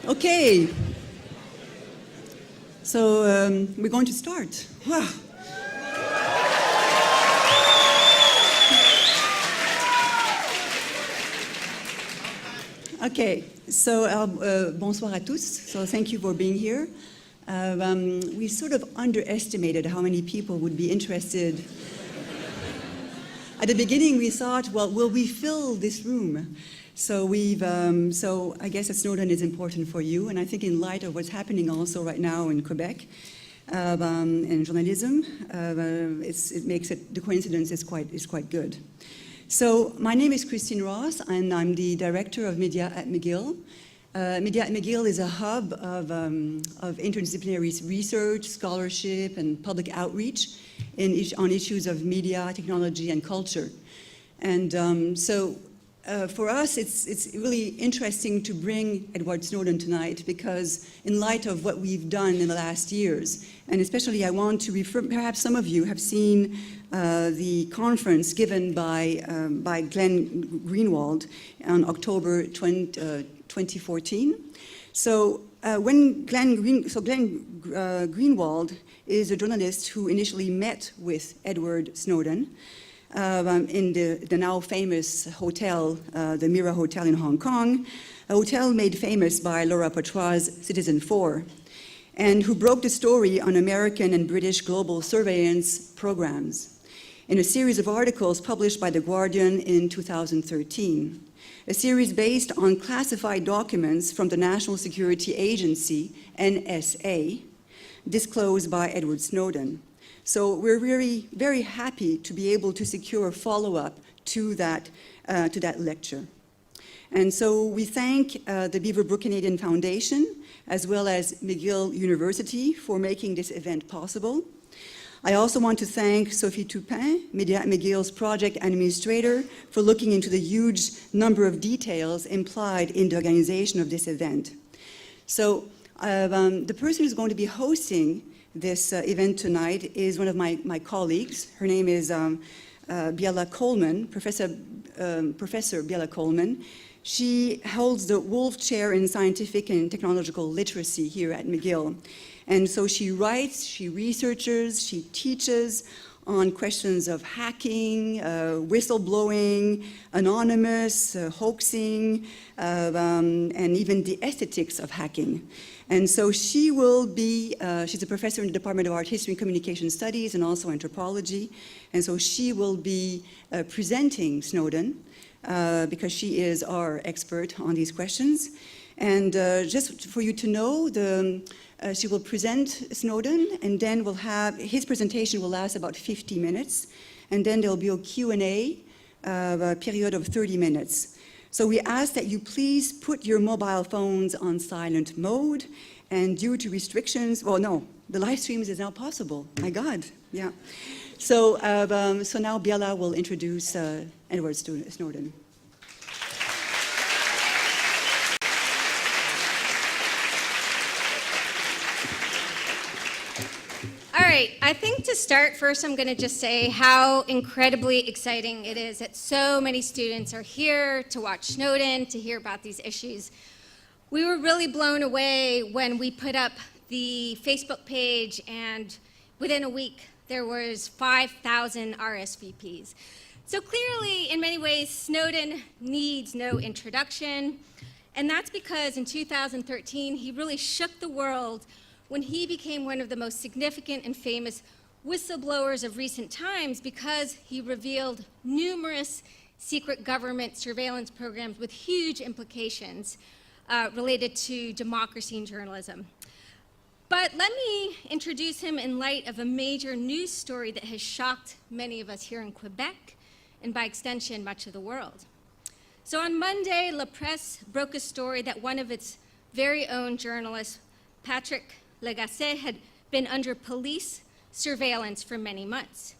Okay. So we're going to start. Wow. Okay, so bonsoir à tous. So thank you for being here. We sort of underestimated how many people would be interested. At the beginning, we thought, well, will we fill this room? So so I guess that Snowden is important for you, and I think in light of what's happening also right now in Quebec in journalism, it makes it, the coincidence is quite good. So my name is Christine Ross, and I'm the director of Media at McGill. Media at McGill is a hub of interdisciplinary research, scholarship, and public outreach on issues of media, technology, and culture. And for us, it's really interesting to bring Edward Snowden tonight because in light of what we've done in the last years, and especially I want to refer, perhaps some of you have seen the conference given by Glenn Greenwald on October 2014. So Glenn Greenwald is a journalist who initially met with Edward Snowden in the now famous hotel, the Mira Hotel in Hong Kong, a hotel made famous by Laura Poitras' Citizen4, and who broke the story on American and British global surveillance programs in a series of articles published by The Guardian in 2013, a series based on classified documents from the National Security Agency, NSA, disclosed by Edward Snowden. So we're really very happy to be able to secure a follow-up to that lecture. And so we thank the Beaverbrook Canadian Foundation as well as McGill University for making this event possible. I also want to thank Sophie Toupin, Media at McGill's project administrator, for looking into the huge number of details implied in the organization of this event. So the person who's going to be hosting this event tonight is one of my colleagues. Her name is Biela Coleman, Professor Biela Coleman. She holds the Wolf Chair in Scientific and Technological Literacy here at McGill. And so she writes, she researches, she teaches on questions of hacking, whistleblowing, anonymous, hoaxing, and even the aesthetics of hacking. And so she will be, she's a professor in the Department of Art History and Communication Studies and also anthropology. And so she will be presenting Snowden because she is our expert on these questions. And just for you to know, she will present Snowden, and then we'll have, his presentation will last about 50 minutes, and then there'll be a Q&A period of 30 minutes. So we ask that you please put your mobile phones on silent mode, and due to restrictions, well, no, the live streams is now possible. My God, yeah. So, so now Biela will introduce Edward Snowden. All right, I think to start first, I'm going to just say how incredibly exciting it is that so many students are here to watch Snowden, to hear about these issues. We were really blown away when we put up the Facebook page, and within a week, there was 5,000 RSVPs. So clearly, in many ways, Snowden needs no introduction, and that's because in 2013, he really shook the world when he became one of the most significant and famous whistleblowers of recent times because he revealed numerous secret government surveillance programs with huge implications related to democracy and journalism. But let me introduce him in light of a major news story that has shocked many of us here in Quebec, and by extension, much of the world. So on Monday, La Presse broke a story that one of its very own journalists, Patrick Lagacé, had been under police surveillance for many months.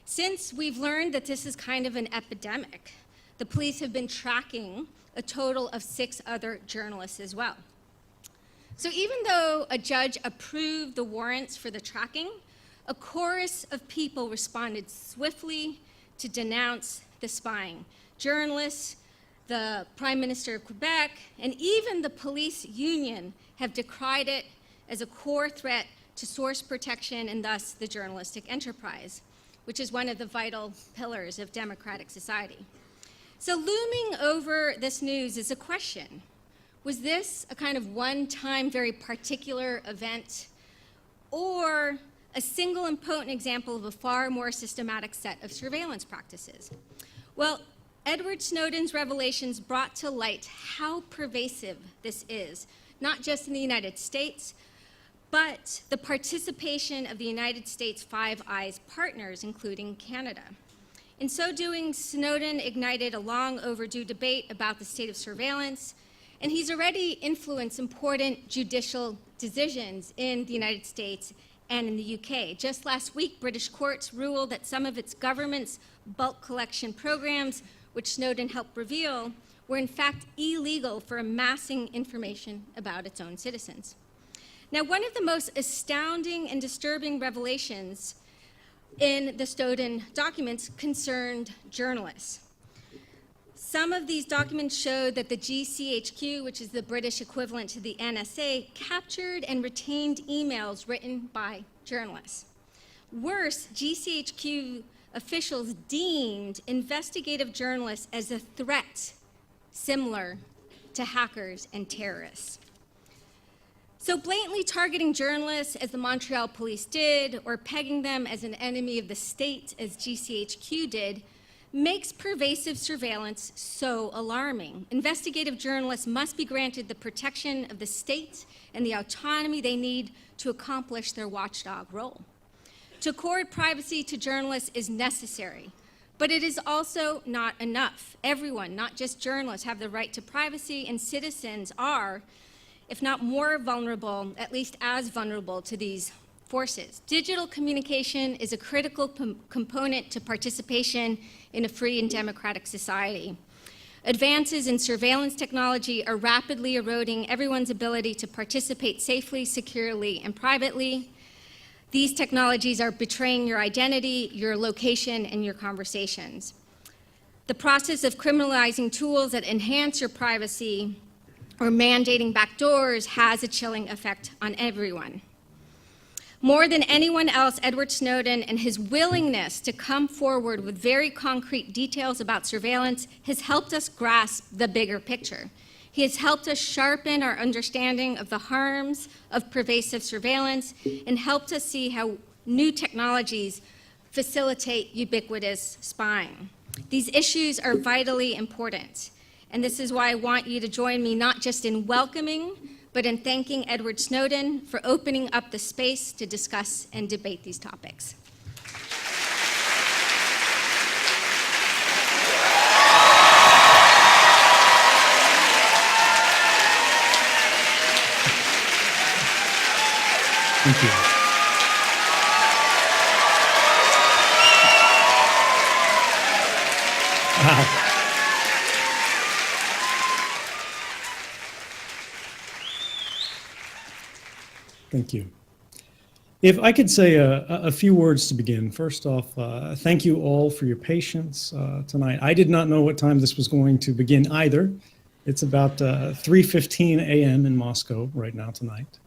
Since we've learned that this is kind of an epidemic, the police have been tracking a total of 6 other journalists as well. So even though a judge approved the warrants for the tracking, a chorus of people responded swiftly to denounce the spying. Journalists the Prime Minister of Quebec, and even the police union have decried it as a core threat to source protection and thus the journalistic enterprise, which is one of the vital pillars of democratic society. So looming over this news is a question. Was this a kind of one-time, very particular event, or a single and potent example of a far more systematic set of surveillance practices? Well, Edward Snowden's revelations brought to light how pervasive this is, not just in the United States, but the participation of the United States Five Eyes partners, including Canada. In so doing, Snowden ignited a long overdue debate about the state of surveillance, and he's already influenced important judicial decisions in the United States and in the UK. Just last week, British courts ruled that some of its government's bulk collection programs, which Snowden helped reveal, were in fact illegal for amassing information about its own citizens. Now, one of the most astounding and disturbing revelations in the Snowden documents concerned journalists. Some of these documents showed that the GCHQ, which is the British equivalent to the NSA, captured and retained emails written by journalists. Worse, GCHQ officials deemed investigative journalists as a threat similar to hackers and terrorists. So blatantly targeting journalists, as the Montreal police did, or pegging them as an enemy of the state, as GCHQ did, makes pervasive surveillance so alarming. Investigative journalists must be granted the protection of the state and the autonomy they need to accomplish their watchdog role. To accord privacy to journalists is necessary, but it is also not enough. Everyone, not just journalists, have the right to privacy, and citizens are, if not more vulnerable, at least as vulnerable to these forces. Digital communication is a critical component to participation in a free and democratic society. Advances in surveillance technology are rapidly eroding everyone's ability to participate safely, securely, and privately. These technologies are betraying your identity, your location, and your conversations. The process of criminalizing tools that enhance your privacy or mandating backdoors has a chilling effect on everyone. More than anyone else, Edward Snowden and his willingness to come forward with very concrete details about surveillance has helped us grasp the bigger picture. He has helped us sharpen our understanding of the harms of pervasive surveillance and helped us see how new technologies facilitate ubiquitous spying. These issues are vitally important, and this is why I want you to join me not just in welcoming, but in thanking Edward Snowden for opening up the space to discuss and debate these topics. Thank you. Wow. Thank you. If I could say a few words to begin. First off, thank you all for your patience tonight. I did not know what time this was going to begin either. It's about 3:15 a.m. in Moscow right now tonight.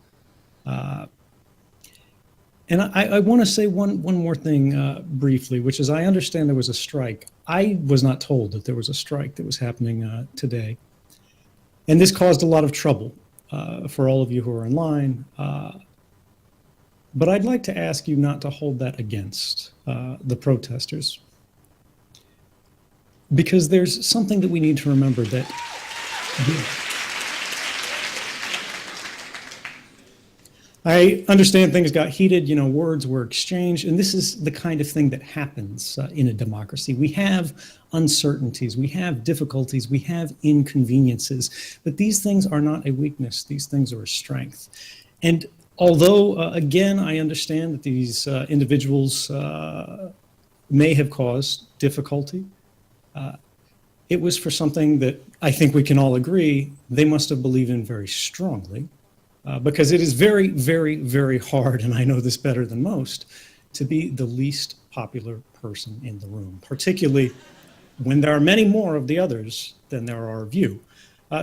And I want to say one more thing briefly, which is I understand there was a strike. I was not told that there was a strike that was happening today. And this caused a lot of trouble for all of you who are online. But I'd like to ask you not to hold that against the protesters. Because there's something that we need to remember that I understand things got heated, words were exchanged, and this is the kind of thing that happens in a democracy. We have uncertainties, we have difficulties, we have inconveniences, but these things are not a weakness, these things are a strength. And although, again, I understand that these individuals may have caused difficulty, it was for something that I think we can all agree they must have believed in very strongly. Because it is very, very, very hard, and I know this better than most, to be the least popular person in the room, particularly when there are many more of the others than there are of you.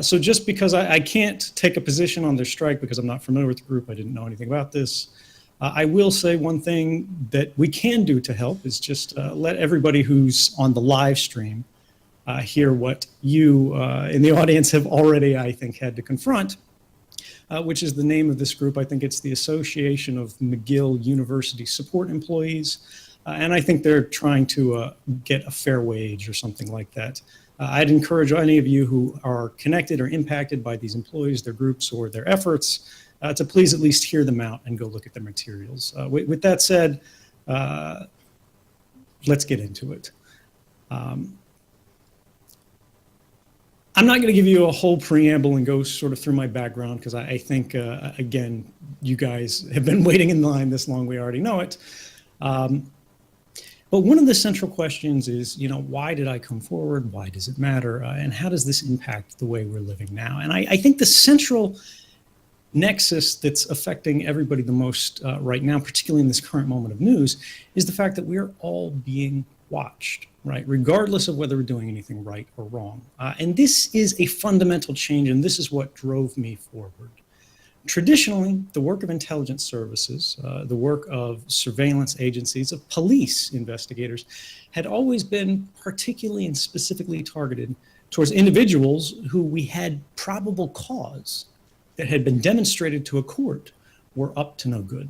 So just because I can't take a position on their strike because I'm not familiar with the group, I didn't know anything about this, I will say one thing that we can do to help is just let everybody who's on the live stream hear what you in the audience have already, I think, had to confront, which is the name of this group. I think it's the Association of McGill University Support Employees. And I think they're trying to get a fair wage or something like that. I'd encourage any of you who are connected or impacted by these employees, their groups, or their efforts to please at least hear them out and go look at their materials. With that said, let's get into it. I'm not going to give you a whole preamble and go sort of through my background because I think, again, you guys have been waiting in line this long, we already know it. But one of the central questions is, why did I come forward? Why does it matter? And how does this impact the way we're living now? And I think the central nexus that's affecting everybody the most right now, particularly in this current moment of news, is the fact that we're all being watched, right? Regardless of whether we're doing anything right or wrong. And this is a fundamental change, and this is what drove me forward. Traditionally, the work of intelligence services, the work of surveillance agencies, of police investigators, had always been particularly and specifically targeted towards individuals who we had probable cause that had been demonstrated to a court were up to no good.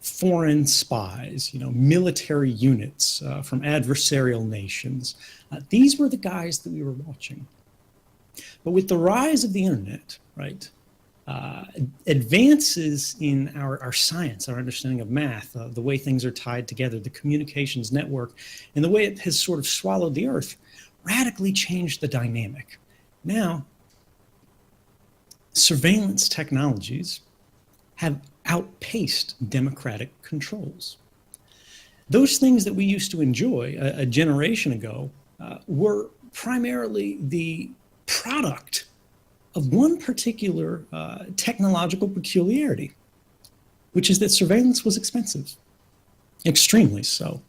Foreign spies, military units from adversarial nations. These were the guys that we were watching. But with the rise of the internet, right, advances in our science, our understanding of math, the way things are tied together, the communications network, and the way it has sort of swallowed the earth, radically changed the dynamic. Now, surveillance technologies have outpaced democratic controls. Those things that we used to enjoy a generation ago were primarily the product of one particular technological peculiarity, which is that surveillance was expensive, extremely so.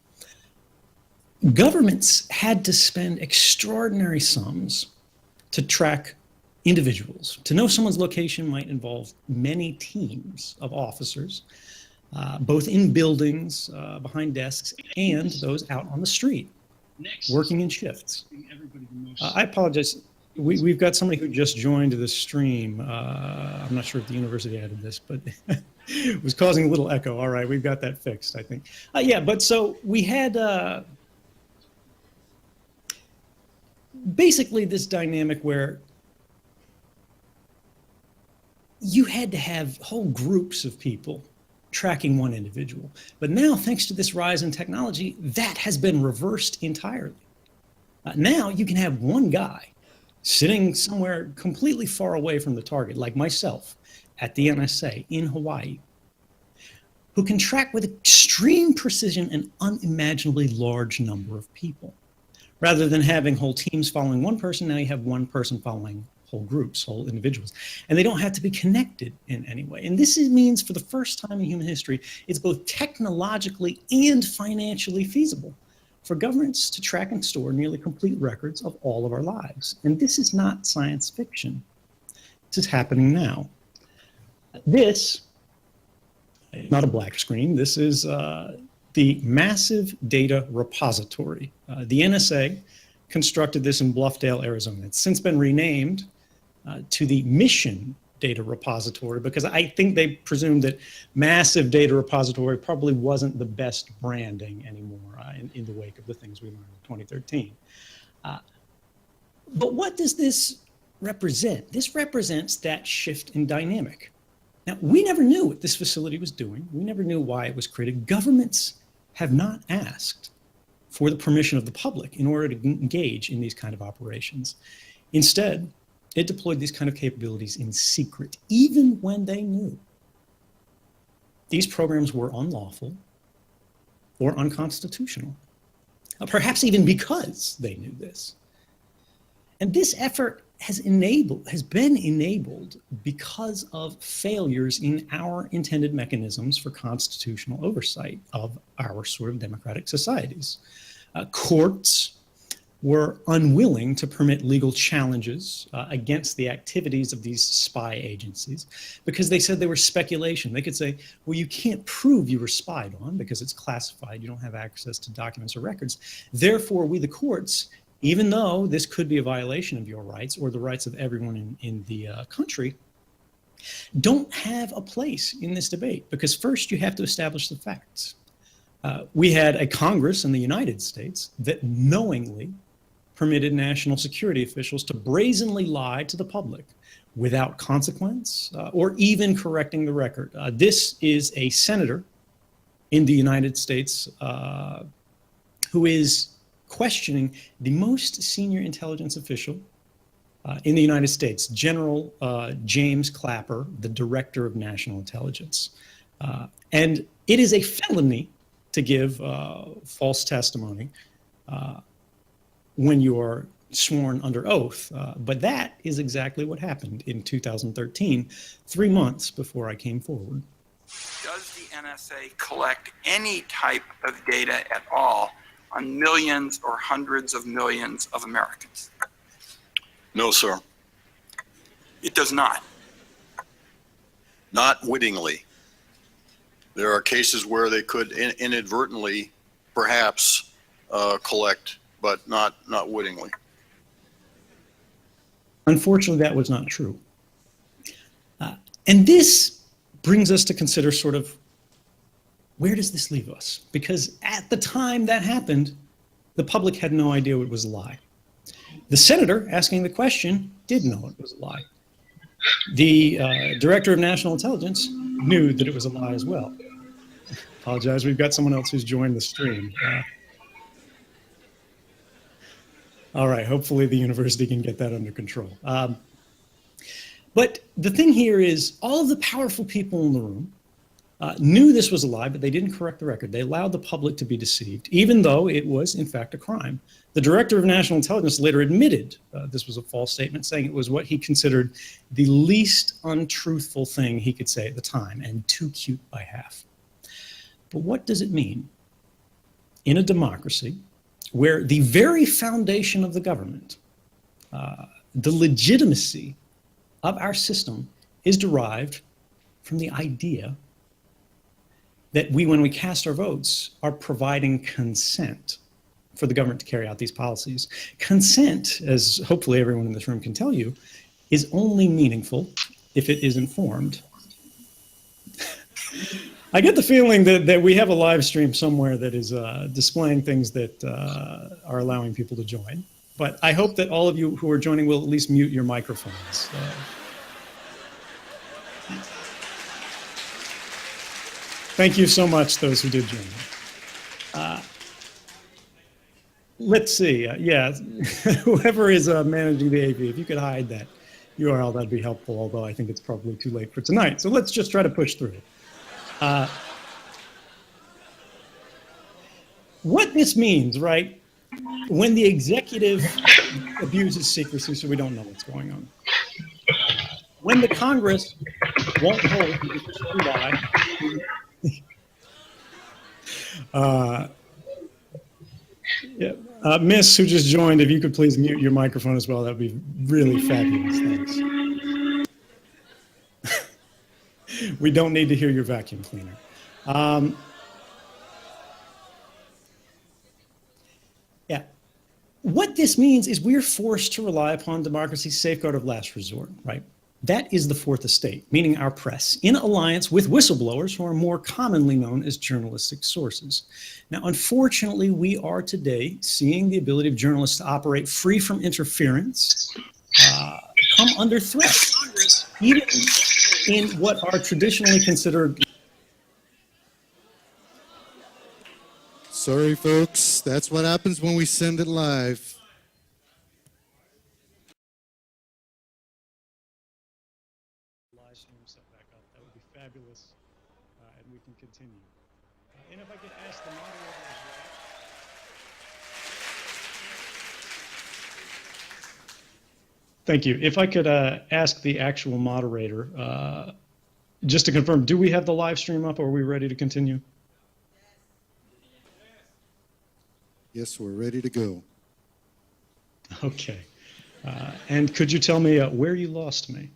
Governments had to spend extraordinary sums to track individuals. To know someone's location might involve many teams of officers, both in buildings, behind desks, and those out on the street, working in shifts. I apologize. We've got somebody who just joined the stream. I'm not sure if the university added this, but it was causing a little echo. All right, we've got that fixed, I think. Yeah, but so we had basically this dynamic where you had to have whole groups of people tracking one individual. But now, thanks to this rise in technology, that has been reversed entirely. Now you can have one guy sitting somewhere completely far away from the target, like myself at the NSA in Hawaii, who can track with extreme precision an unimaginably large number of people. Rather than having whole teams following one person, now you have one person following whole groups, whole individuals. And they don't have to be connected in any way. And this means for the first time in human history, it's both technologically and financially feasible for governments to track and store nearly complete records of all of our lives. And this is not science fiction. This is happening now. This is not a black screen. This is the Massive Data Repository. The NSA constructed this in Bluffdale, Arizona. It's since been renamed to the Mission Data Repository because I think they presumed that Massive Data Repository probably wasn't the best branding anymore in the wake of the things we learned in 2013. But what does this represent? This represents that shift in dynamic. Now, we never knew what this facility was doing. We never knew why it was created. Governments have not asked for the permission of the public in order to engage in these kind of operations. Instead, it deployed these kind of capabilities in secret, even when they knew these programs were unlawful or unconstitutional, perhaps even because they knew this. And this effort has been enabled because of failures in our intended mechanisms for constitutional oversight of our sort of democratic societies. Courts, were unwilling to permit legal challenges against the activities of these spy agencies because they said they were speculation. They could say, well, you can't prove you were spied on because it's classified. You don't have access to documents or records. Therefore, we, the courts, even though this could be a violation of your rights or the rights of everyone in the country, don't have a place in this debate because first you have to establish the facts. We had a Congress in the United States that knowingly permitted national security officials to brazenly lie to the public without consequence or even correcting the record. This is a senator in the United States who is questioning the most senior intelligence official in the United States, General James Clapper, the Director of National Intelligence. And it is a felony to give false testimony when you are sworn under oath. But that is exactly what happened in 2013, 3 months before I came forward. Does the NSA collect any type of data at all on millions or hundreds of millions of Americans? No, sir. It does not. Not wittingly. There are cases where they could inadvertently, perhaps, collect, but not wittingly. Unfortunately, that was not true. And this brings us to consider sort of, where does this leave us? Because at the time that happened, the public had no idea it was a lie. The senator asking the question did know it was a lie. The Director of National Intelligence knew that it was a lie as well. Apologize, we've got someone else who's joined the stream. All right, hopefully the university can get that under control. But the thing here is all of the powerful people in the room knew this was a lie, but they didn't correct the record. They allowed the public to be deceived, even though it was, in fact, a crime. The Director of National Intelligence later admitted this was a false statement, saying it was what he considered the least untruthful thing he could say at the time, and too cute by half. But what does it mean in a democracy where the very foundation of the government, the legitimacy of our system, is derived from the idea that we, when we cast our votes, are providing consent for the government to carry out these policies? Consent, as hopefully everyone in this room can tell you, is only meaningful if it is informed. I get the feeling that we have a live stream somewhere that is displaying things that are allowing people to join. But I hope that all of you who are joining will at least mute your microphones. Thank you so much, those who did join. Let's see. Yeah, whoever is managing the AV, if you could hide that URL, that'd be helpful, although I think it's probably too late for tonight. So let's just try to push through. What this means, right, when the executive abuses secrecy so we don't know what's going on, when the Congress won't hold the official lie, Miss, who just joined, if you could please mute your microphone as well, that would be really fabulous. Thanks. We don't need to hear your vacuum cleaner. Yeah. What this means is we're forced to rely upon democracy's safeguard of last resort, right? That is the fourth estate, meaning our press, in alliance with whistleblowers who are more commonly known as journalistic sources. Now, unfortunately, we are today seeing the ability of journalists to operate free from interference, come under threat, even in what are traditionally considered. Sorry, folks. That's what happens when we send it live. Livestream set back up. That would be fabulous, and we can continue. And if I could ask the moderator as well. Thank you. If I could ask the actual moderator, just to confirm, do we have the live stream up or are we ready to continue? Yes, we're ready to go. Okay. And could you tell me where you lost me?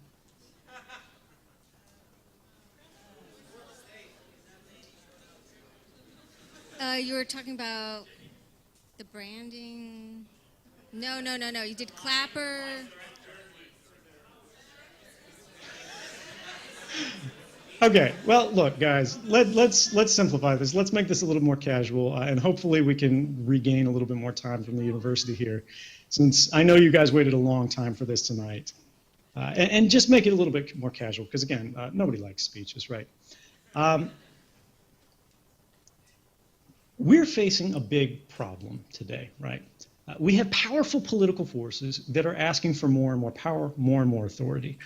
You were talking about the branding. No. You did Clapper. Okay, well, look, guys, let's simplify this. Let's make this a little more casual, and hopefully we can regain a little bit more time from the university here, since I know you guys waited a long time for this tonight. And just make it a little bit more casual, because again, nobody likes speeches, right? We're facing a big problem today, right? We have powerful political forces that are asking for more and more power, more and more authority.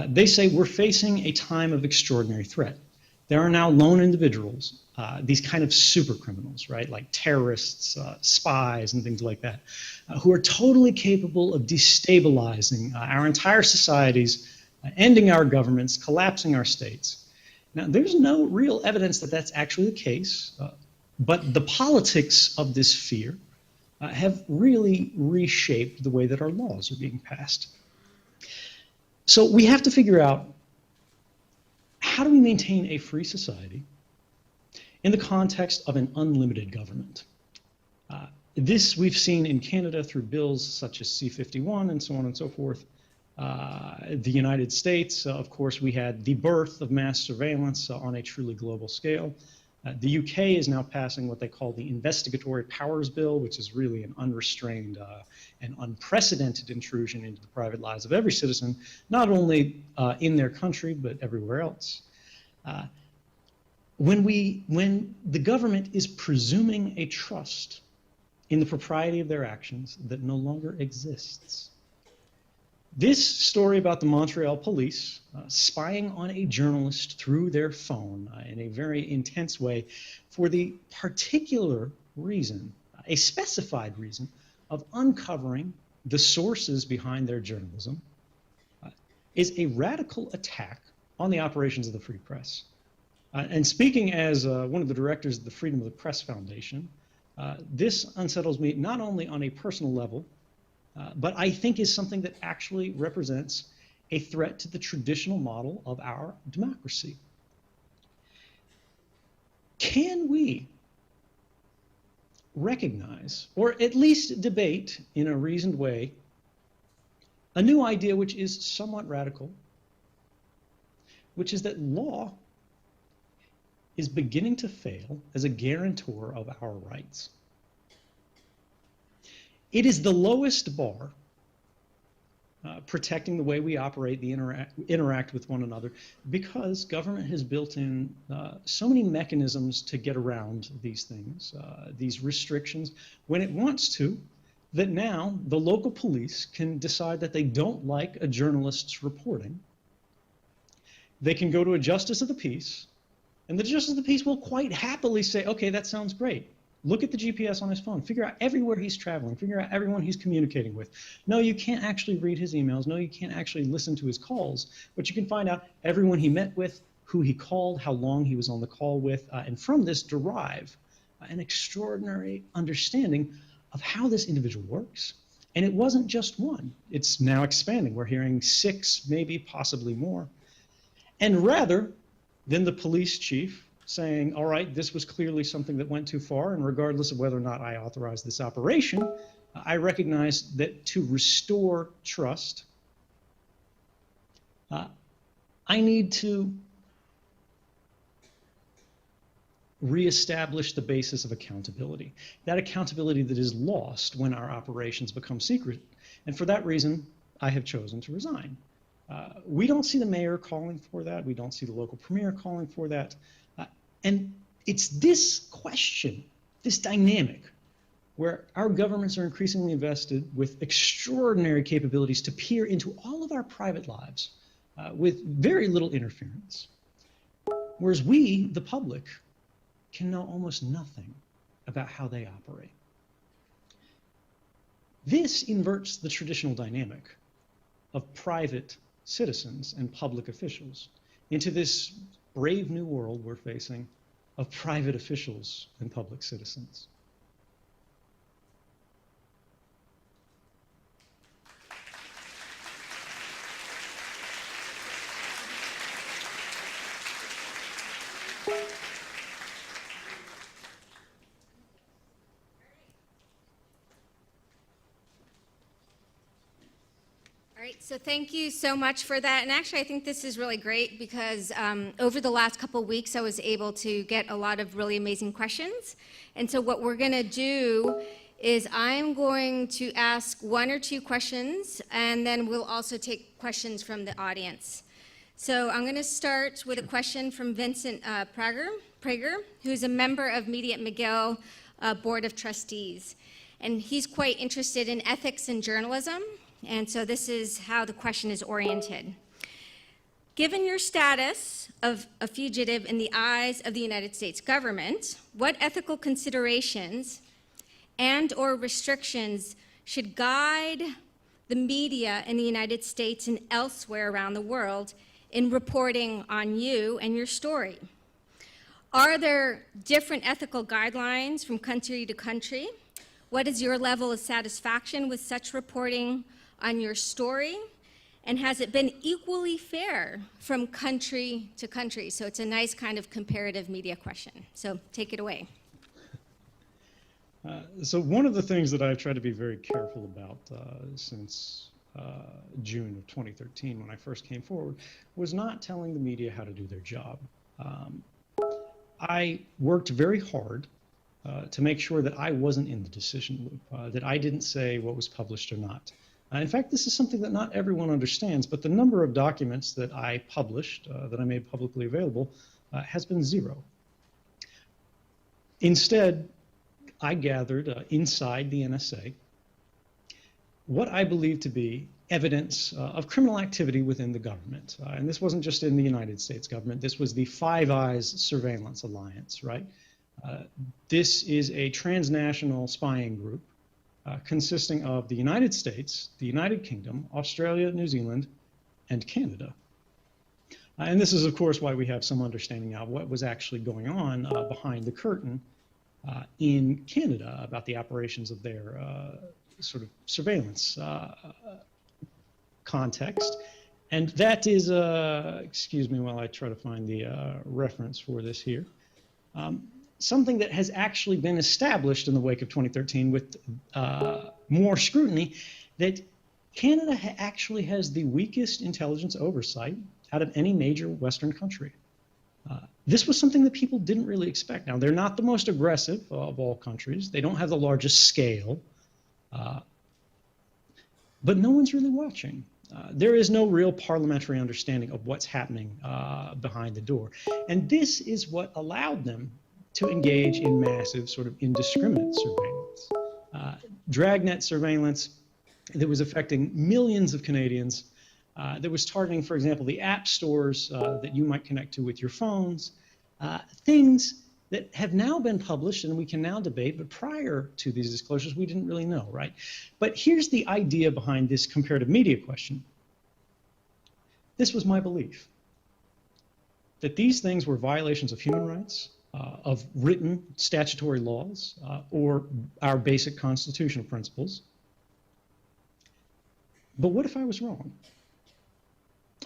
They say we're facing a time of extraordinary threat. There are now lone individuals, these kind of super criminals, right, like terrorists, spies, and things like that, who are totally capable of destabilizing our entire societies, ending our governments, collapsing our states. Now, there's no real evidence that that's actually the case, but the politics of this fear have really reshaped the way that our laws are being passed. So we have to figure out, how do we maintain a free society in the context of an unlimited government? This we've seen in Canada through bills such as C-51 and so on and so forth. The United States, of course, we had the birth of mass surveillance on a truly global scale. The UK is now passing what they call the Investigatory Powers Bill, which is really an unrestrained and unprecedented intrusion into the private lives of every citizen, not only in their country, but everywhere else. When the government is presuming a trust in the propriety of their actions that no longer exists. This story about the Montreal police spying on a journalist through their phone in a very intense way for the particular reason, a specified reason, of uncovering the sources behind their journalism is a radical attack on the operations of the free press. And speaking as one of the directors of the Freedom of the Press Foundation, this unsettles me not only on a personal level, but I think is something that actually represents a threat to the traditional model of our democracy. Can we recognize, or at least debate in a reasoned way, a new idea which is somewhat radical, which is that law is beginning to fail as a guarantor of our rights? It is the lowest bar protecting the way we operate, interact with one another, because government has built in so many mechanisms to get around these things, these restrictions, when it wants to, that now the local police can decide that they don't like a journalist's reporting. They can go to a justice of the peace, and the justice of the peace will quite happily say, okay, that sounds great. Look at the GPS on his phone. Figure out everywhere he's traveling. Figure out everyone he's communicating with. No, you can't actually read his emails. No, you can't actually listen to his calls. But you can find out everyone he met with, who he called, how long he was on the call with, and from this derive an extraordinary understanding of how this individual works. And it wasn't just one. It's now expanding. We're hearing 6, maybe possibly more. And rather than the police chief saying, all right, this was clearly something that went too far, and regardless of whether or not I authorized this operation, I recognize that to restore trust, I need to reestablish the basis of accountability. That accountability that is lost when our operations become secret. And for that reason, I have chosen to resign. We don't see the mayor calling for that. We don't see the local premier calling for that. And it's this question, this dynamic, where our governments are increasingly invested with extraordinary capabilities to peer into all of our private lives with very little interference, whereas we, the public, can know almost nothing about how they operate. This inverts the traditional dynamic of private citizens and public officials into this brave new world we're facing of private officials and public citizens. All right, so thank you so much for that. And actually, I think this is really great because over the last couple of weeks, I was able to get a lot of really amazing questions. And so what we're going to do is I'm going to ask 1 or 2 questions, and then we'll also take questions from the audience. So I'm going to start with a question from Vincent Prager, who's a member of Media at McGill Board of Trustees. And he's quite interested in ethics and journalism. And so this is how the question is oriented. Given your status of a fugitive in the eyes of the United States government, what ethical considerations and/or restrictions should guide the media in the United States and elsewhere around the world in reporting on you and your story? Are there different ethical guidelines from country to country? What is your level of satisfaction with such reporting on your story? And has it been equally fair from country to country? So it's a nice kind of comparative media question. So take it away. So one of the things that I've tried to be very careful about since June of 2013, when I first came forward, was not telling the media how to do their job. I worked very hard to make sure that I wasn't in the decision loop, that I didn't say what was published or not. In fact, this is something that not everyone understands, but the number of documents that I published, that I made publicly available, has been 0. Instead, I gathered inside the NSA what I believe to be evidence of criminal activity within the government. And this wasn't just in the United States government. This was the Five Eyes Surveillance Alliance, right? This is a transnational spying group consisting of the United States, the United Kingdom, Australia, New Zealand, and Canada. And this is, of course, why we have some understanding now of what was actually going on behind the curtain in Canada about the operations of their sort of surveillance context. And that is, excuse me while I try to find the reference for this here, something that has actually been established in the wake of 2013 with more scrutiny, that Canada actually has the weakest intelligence oversight out of any major Western country. This was something that people didn't really expect. Now, they're not the most aggressive of all countries. They don't have the largest scale, but no one's really watching. There is no real parliamentary understanding of what's happening behind the door. And this is what allowed them to engage in massive sort of indiscriminate surveillance. Dragnet surveillance that was affecting millions of Canadians, that was targeting, for example, the app stores that you might connect to with your phones, things that have now been published and we can now debate, but prior to these disclosures, we didn't really know, right? But here's the idea behind this comparative media question. This was my belief, that these things were violations of human rights, of written statutory laws, or our basic constitutional principles. But what if I was wrong?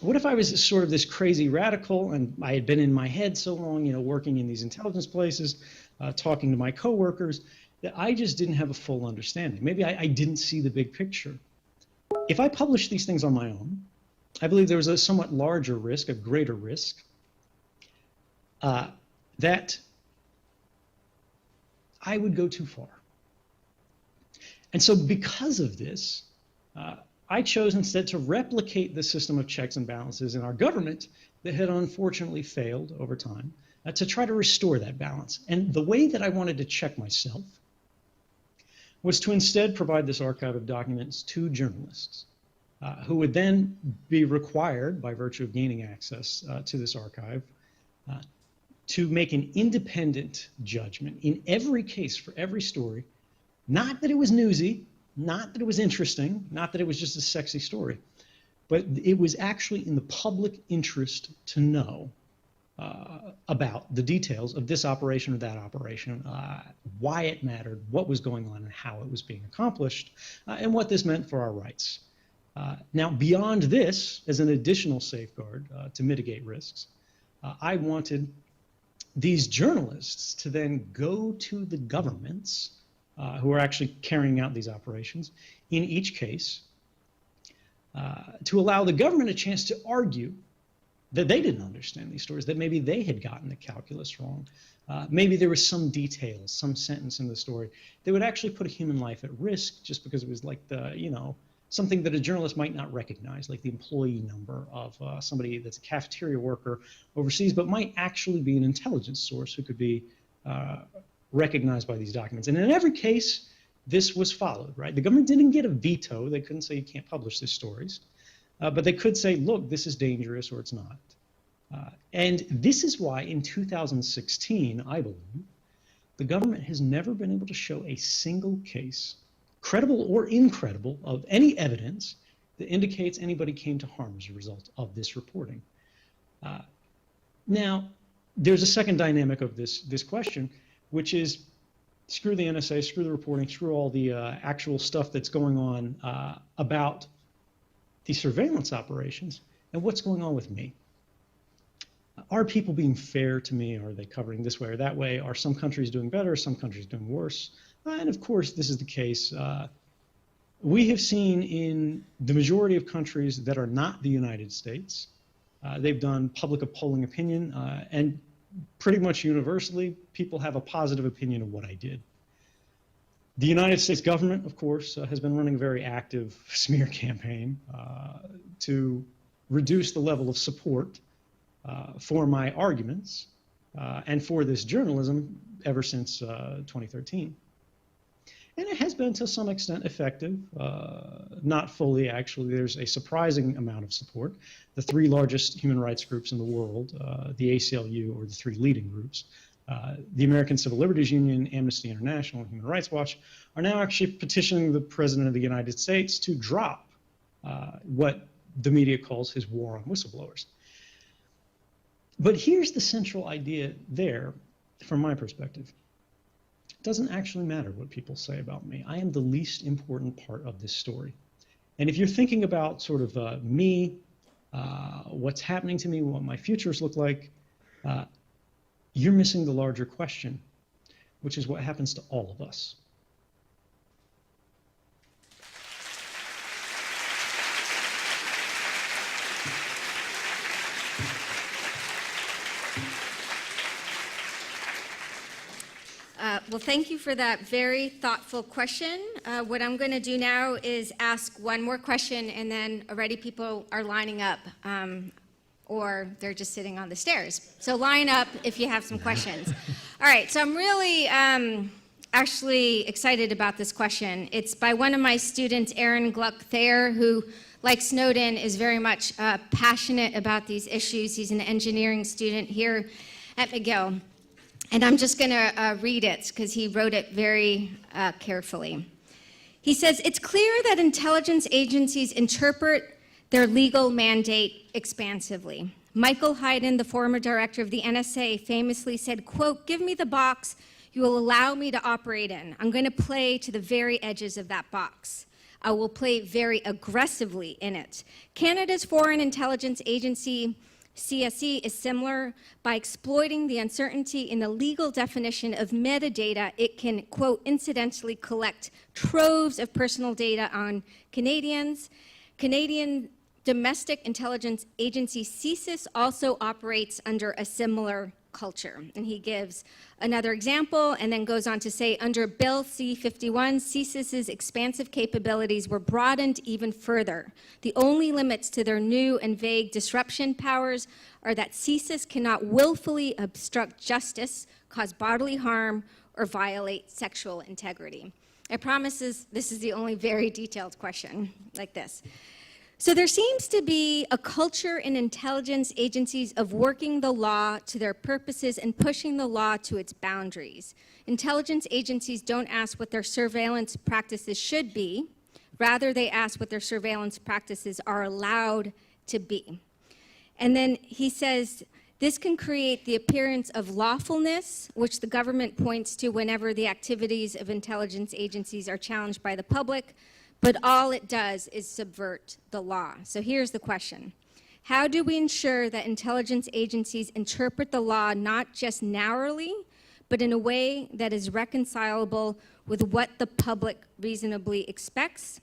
What if I was sort of this crazy radical and I had been in my head so long, you know, working in these intelligence places, talking to my coworkers, that I just didn't have a full understanding. Maybe I didn't see the big picture. If I published these things on my own, I believe there was a somewhat larger risk, a greater risk, that I would go too far. And so because of this, I chose instead to replicate the system of checks and balances in our government that had unfortunately failed over time, to try to restore that balance. And the way that I wanted to check myself was to instead provide this archive of documents to journalists who would then be required, by virtue of gaining access to this archive, to make an independent judgment in every case for every story, not that it was newsy, not that it was interesting, not that it was just a sexy story, but it was actually in the public interest to know about the details of this operation or that operation, why it mattered, what was going on, and how it was being accomplished, and what this meant for our rights. Now, beyond this, as an additional safeguard to mitigate risks, I wanted these journalists to then go to the governments who are actually carrying out these operations in each case to allow the government a chance to argue that they didn't understand these stories, that maybe they had gotten the calculus wrong. Maybe there was some detail, some sentence in the story that would actually put a human life at risk just because it was like something that a journalist might not recognize, like the employee number of somebody that's a cafeteria worker overseas, but might actually be an intelligence source who could be recognized by these documents. And in every case, this was followed, right? The government didn't get a veto. They couldn't say you can't publish these stories. But they could say, look, this is dangerous or it's not. And this is why in 2016, I believe, the government has never been able to show a single case, credible or incredible, of any evidence that indicates anybody came to harm as a result of this reporting. Now, there's a second dynamic of this question, which is screw the NSA, screw the reporting, screw all the actual stuff that's going on about the surveillance operations, and what's going on with me. Are people being fair to me? Are they covering this way or that way? Are some countries doing better? Some countries doing worse? And of course, this is the case. We have seen in the majority of countries that are not the United States, they've done public polling opinion, and pretty much universally, people have a positive opinion of what I did. The United States government, of course, has been running a very active smear campaign to reduce the level of support for my arguments and for this journalism ever since 2013. And it has been to some extent effective, not fully actually. There's a surprising amount of support. The three largest human rights groups in the world, the ACLU, or the three leading groups, the American Civil Liberties Union, Amnesty International, and Human Rights Watch, are now actually petitioning the President of the United States to drop what the media calls his war on whistleblowers. But here's the central idea there, from my perspective. It doesn't actually matter what people say about me. I am the least important part of this story. And if you're thinking about sort of me, what's happening to me, what my futures look like, you're missing the larger question, which is what happens to all of us. Well, thank you for that very thoughtful question. What I'm going to do now is ask one more question, and then already people are lining up, or they're just sitting on the stairs. So line up if you have some questions. All right, so I'm really actually excited about this question. It's by one of my students, Aaron Gluck-Thayer, who, like Snowden, is very much passionate about these issues. He's an engineering student here at McGill. And I'm just going to read it because he wrote it very carefully. He says, it's clear that intelligence agencies interpret their legal mandate expansively. Michael Hayden, the former director of the NSA, famously said, quote, give me the box you will allow me to operate in. I'm going to play to the very edges of that box. I will play very aggressively in it. Canada's Foreign Intelligence Agency, CSE, is similar. By exploiting the uncertainty in the legal definition of metadata, it can, quote, incidentally collect troves of personal data on Canadians. Canadian Domestic Intelligence Agency, CSIS, also operates under a similar culture. And he gives another example and then goes on to say, under Bill C-51, CSIS's expansive capabilities were broadened even further. The only limits to their new and vague disruption powers are that CSIS cannot willfully obstruct justice, cause bodily harm, or violate sexual integrity. I promise this is the only very detailed question like this. So there seems to be a culture in intelligence agencies of working the law to their purposes and pushing the law to its boundaries. Intelligence agencies don't ask what their surveillance practices should be. Rather, they ask what their surveillance practices are allowed to be. And then he says, this can create the appearance of lawfulness, which the government points to whenever the activities of intelligence agencies are challenged by the public. But all it does is subvert the law. So here's the question. How do we ensure that intelligence agencies interpret the law not just narrowly, but in a way that is reconcilable with what the public reasonably expects?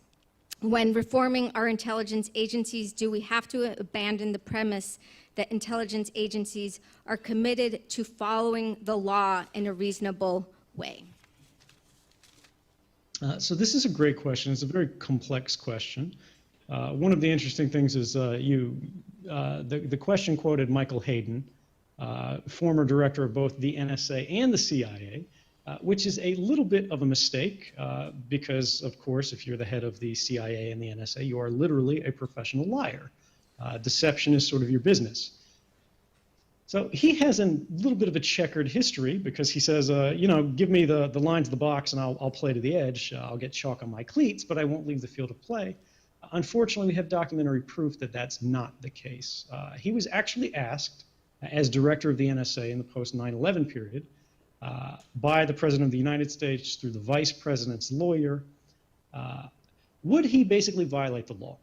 When reforming our intelligence agencies, do we have to abandon the premise that intelligence agencies are committed to following the law in a reasonable way? So this is a great question. It's a very complex question. One of the interesting things is the question quoted Michael Hayden, former director of both the NSA and the CIA, which is a little bit of a mistake because, of course, if you're the head of the CIA and the NSA, you are literally a professional liar. Deception is sort of your business. So he has a little bit of a checkered history because he says, you know, give me the lines of the box and I'll play to the edge. I'll get chalk on my cleats, but I won't leave the field of play. Unfortunately, we have documentary proof that that's not the case. He was actually asked, as director of the NSA in the post-9/11 period, by the President of the United States through the Vice President's lawyer, would he basically violate the law?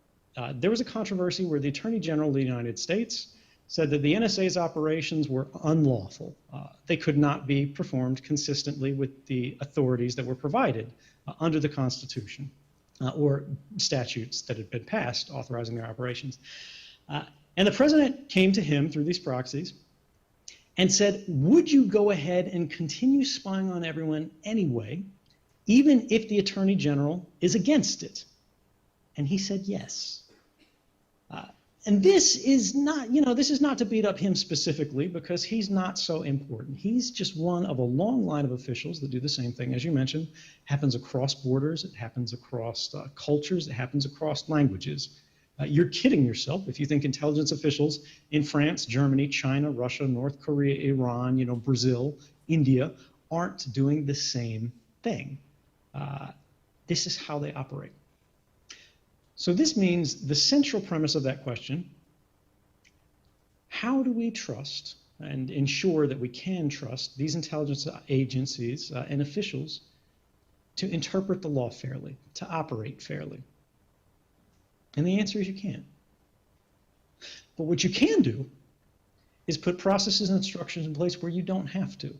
There was a controversy where the Attorney General of the United States said that the NSA's operations were unlawful. They could not be performed consistently with the authorities that were provided under the Constitution or statutes that had been passed authorizing their operations. And the president came to him through these proxies and said, would you go ahead and continue spying on everyone anyway, even if the Attorney General is against it? And he said yes. And this is not, you know, this is not to beat up him specifically because he's not so important. He's just one of a long line of officials that do the same thing. As you mentioned, happens across borders, it happens across cultures, it happens across languages. You're kidding yourself if you think intelligence officials in France, Germany, China, Russia, North Korea, Iran, you know, Brazil, India aren't doing the same thing. This is how they operate. So this means the central premise of that question, how do we trust and ensure that we can trust these intelligence agencies and officials to interpret the law fairly, to operate fairly? And the answer is you can't. But what you can do is put processes and instructions in place where you don't have to.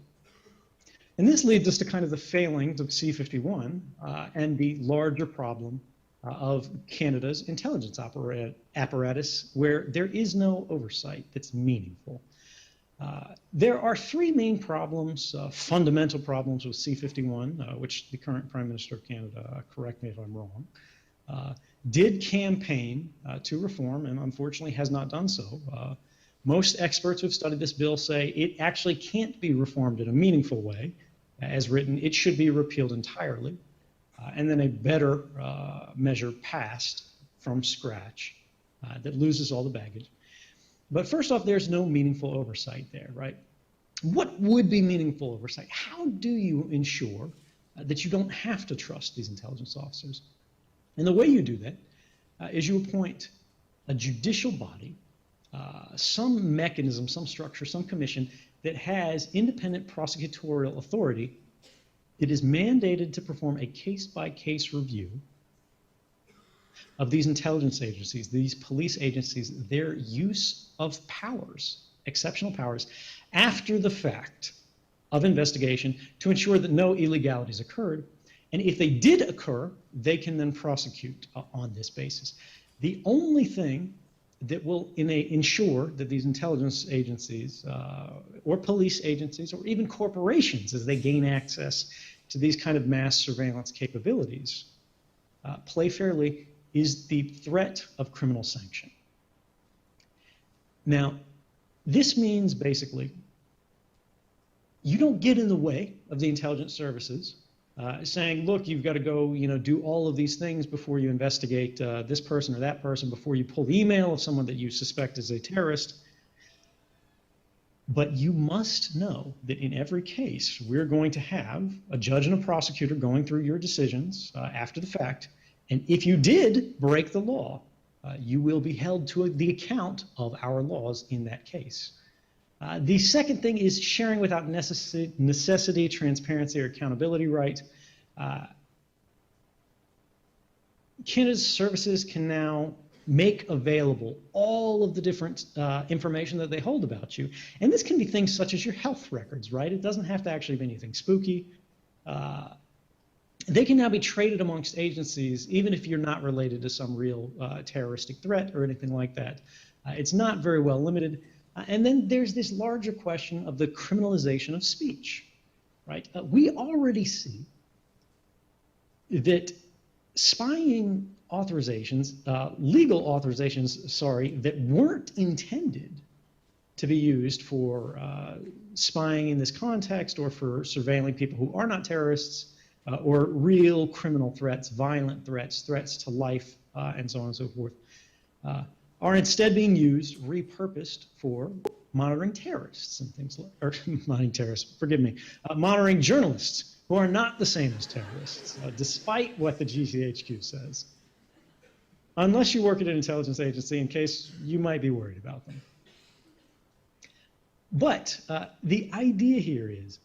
And this leads us to kind of the failings of C-51 and the larger problem of Canada's intelligence apparatus, where there is no oversight that's meaningful. There are three main problems, fundamental problems with C-51, which the current Prime Minister of Canada, correct me if I'm wrong, did campaign to reform and unfortunately has not done so. Most experts who have studied this bill say it actually can't be reformed in a meaningful way. As written, it should be repealed entirely. And then a better measure passed from scratch that loses all the baggage. But first off, there's no meaningful oversight there, right? What would be meaningful oversight? How do you ensure that you don't have to trust these intelligence officers? And the way you do that is you appoint a judicial body, some mechanism, some structure, some commission that has independent prosecutorial authority. It is mandated to perform a case-by-case review of these intelligence agencies, these police agencies, their use of powers, exceptional powers, after the fact of investigation to ensure that no illegalities occurred. And if they did occur, they can then prosecute on this basis. The only thing that will ensure that these intelligence agencies or police agencies or even corporations, as they gain access to these kind of mass surveillance capabilities, play fairly is the threat of criminal sanction. Now, this means basically you don't get in the way of the intelligence services saying, look, you've got to go, you know, do all of these things before you investigate this person or that person, before you pull the email of someone that you suspect is a terrorist. But you must know that in every case, we're going to have a judge and a prosecutor going through your decisions after the fact. And if you did break the law, you will be held to the account of our laws in that case. The second thing is sharing without necessity, transparency, or accountability right. Canada's services can now make available all of the different information that they hold about you. And this can be things such as your health records, right? It doesn't have to actually be anything spooky. They can now be traded amongst agencies, even if you're not related to some real terroristic threat or anything like that. It's not very well limited. And then there's this larger question of the criminalization of speech, right? We already see that spying authorizations, legal authorizations, sorry, that weren't intended to be used for spying in this context or for surveilling people who are not terrorists, or real criminal threats, violent threats, threats to life, and so on and so forth, are instead being used, repurposed for monitoring terrorists and things like, or monitoring terrorists, forgive me, monitoring journalists who are not the same as terrorists, despite what the GCHQ says. Unless you work at an intelligence agency, in case you might be worried about them. But the idea here is,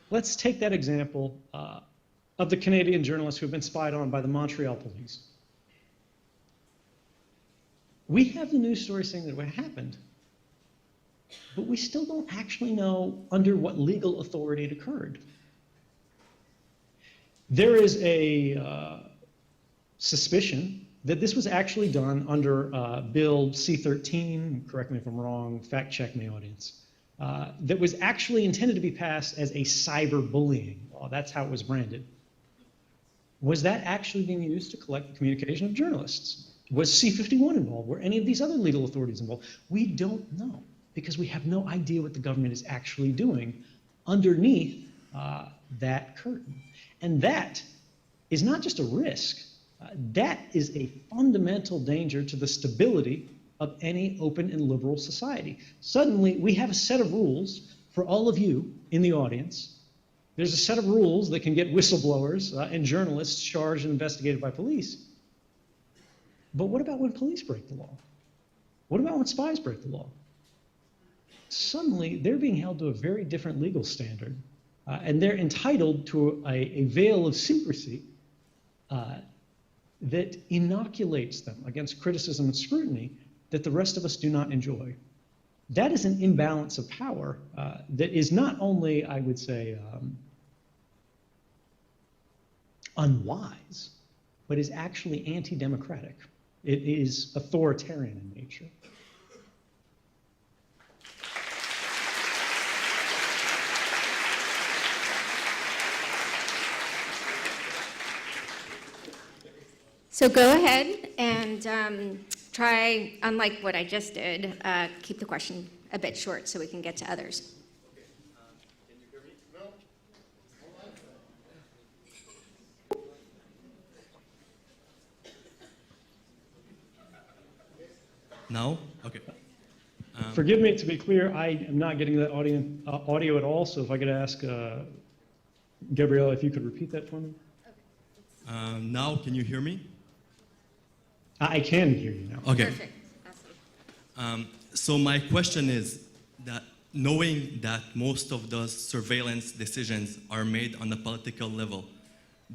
let's take that example of the Canadian journalists who have been spied on by the Montreal police. We have the news story saying that it happened, but we still don't actually know under what legal authority it occurred. There is a suspicion that this was actually done under Bill C-13, correct me if I'm wrong, fact check me, audience, that was actually intended to be passed as a cyberbullying law. That's how it was branded. Was that actually being used to collect the communication of journalists? Was C-51 involved? Were any of these other legal authorities involved? We don't know, because we have no idea what the government is actually doing underneath that curtain. And that is not just a risk. That is a fundamental danger to the stability of any open and liberal society. Suddenly, we have a set of rules for all of you in the audience. There's a set of rules that can get whistleblowers and journalists charged and investigated by police. But what about when police break the law? What about when spies break the law? Suddenly, they're being held to a very different legal standard, and they're entitled to a veil of secrecy that inoculates them against criticism and scrutiny that the rest of us do not enjoy. That is an imbalance of power that is not only, I would say, unwise, but is actually anti-democratic. It is authoritarian in nature. So go ahead and try, unlike what I just did, keep the question a bit short so we can get to others. Can you hear me? No? Now? Okay. Forgive me, to be clear, I am not getting that audio at all, so if I could ask Gabrielle if you could repeat that for me. Now, can you hear me? I can hear you now. Okay. Perfect. Awesome. So my question is that knowing that most of those surveillance decisions are made on the political level,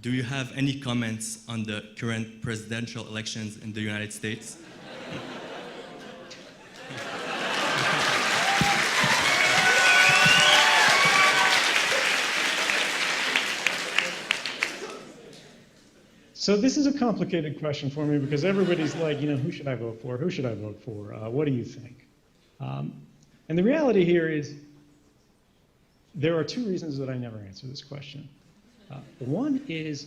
do you have any comments on the current presidential elections in the United States? So this is a complicated question for me because everybody's like, you know, who should I vote for? Who should I vote for? What do you think? And the reality here is there are two reasons that I never answer this question. One is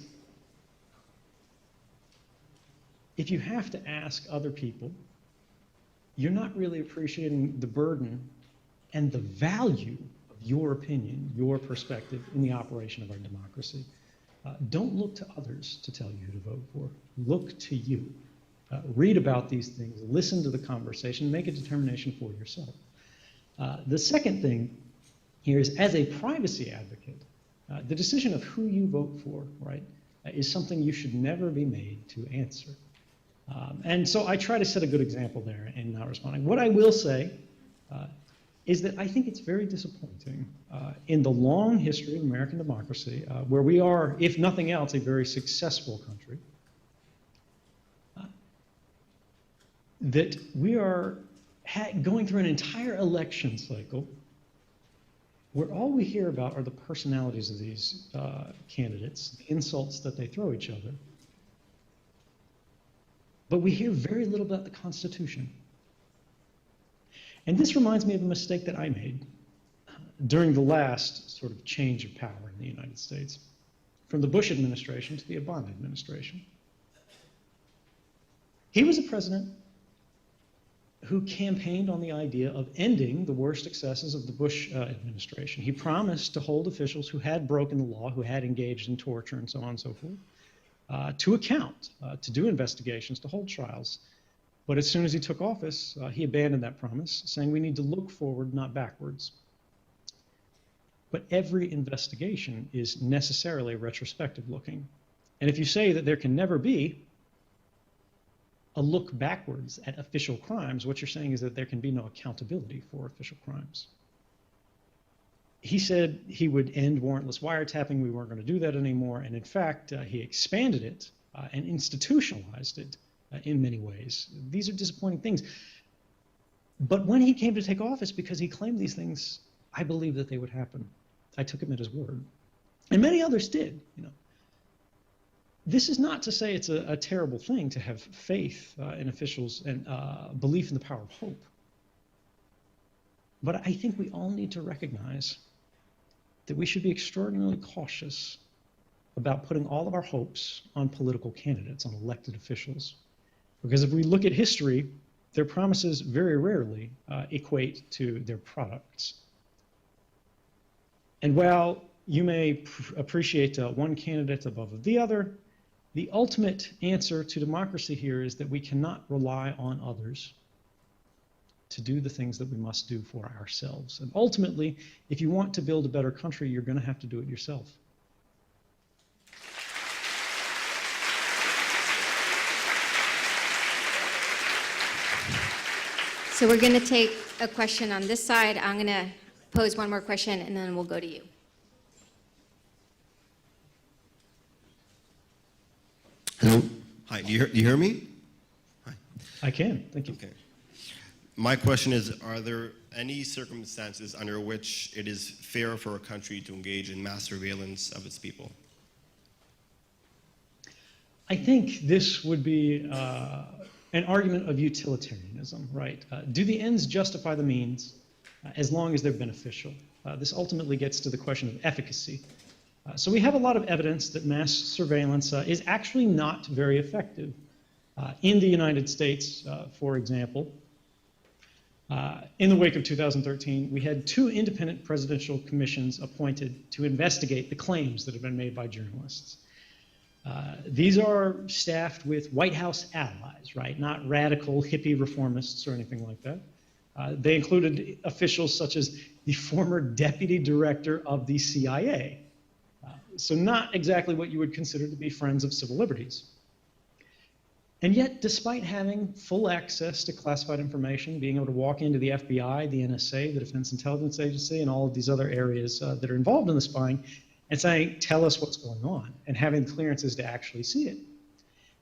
if you have to ask other people, you're not really appreciating the burden and the value of your opinion, your perspective in the operation of our democracy. Don't look to others to tell you who to vote for. Look to you. Read about these things, listen to the conversation, make a determination for yourself. The second thing here is, as a privacy advocate, the decision of who you vote for, right, is something you should never be made to answer. And so I try to set a good example there in not responding. What I will say is that I think it's very disappointing in the long history of American democracy, where we are, if nothing else, a very successful country, that we are going through an entire election cycle where all we hear about are the personalities of these candidates, the insults that they throw each other. But we hear very little about the Constitution. And this reminds me of a mistake that I made during the last sort of change of power in the United States, from the Bush administration to the Obama administration. He was a president who campaigned on the idea of ending the worst excesses of the Bush administration. He promised to hold officials who had broken the law, who had engaged in torture and so on and so forth, to account, to do investigations, to hold trials. But as soon as he took office, he abandoned that promise, saying we need to look forward, not backwards. But every investigation is necessarily retrospective looking. And if you say that there can never be a look backwards at official crimes, what you're saying is that there can be no accountability for official crimes. He said he would end warrantless wiretapping. We weren't going to do that anymore. And in fact, he expanded it and institutionalized it in many ways. These are disappointing things. But when he came to take office, because he claimed these things, I believed that they would happen. I took him at his word. And many others did, you know. This is not to say it's a terrible thing to have faith in officials and belief in the power of hope. But I think we all need to recognize that we should be extraordinarily cautious about putting all of our hopes on political candidates, on elected officials. Because if we look at history, their promises very rarely equate to their products. And while you may appreciate one candidate above the other, the ultimate answer to democracy here is that we cannot rely on others to do the things that we must do for ourselves. And ultimately, if you want to build a better country, you're going to have to do it yourself. So we're going to take a question on this side. I'm going to pose one more question, and then we'll go to you. Hello. Hi, do you hear me? Hi. I can, thank you. Okay. My question is, are there any circumstances under which it is fair for a country to engage in mass surveillance of its people? I think this would be an argument of utilitarianism, right? Do the ends justify the means as long as they're beneficial? This ultimately gets to the question of efficacy. So we have a lot of evidence that mass surveillance is actually not very effective. In the United States, for example, in the wake of 2013, we had 2 independent presidential commissions appointed to investigate the claims that have been made by journalists. These are staffed with White House allies, right? Not radical hippie reformists or anything like that. They included officials such as the former deputy director of the CIA. So not exactly what you would consider to be friends of civil liberties. And yet, despite having full access to classified information, being able to walk into the FBI, the NSA, the Defense Intelligence Agency, and all of these other areas that are involved in the spying, and saying, tell us what's going on, and having clearances to actually see it,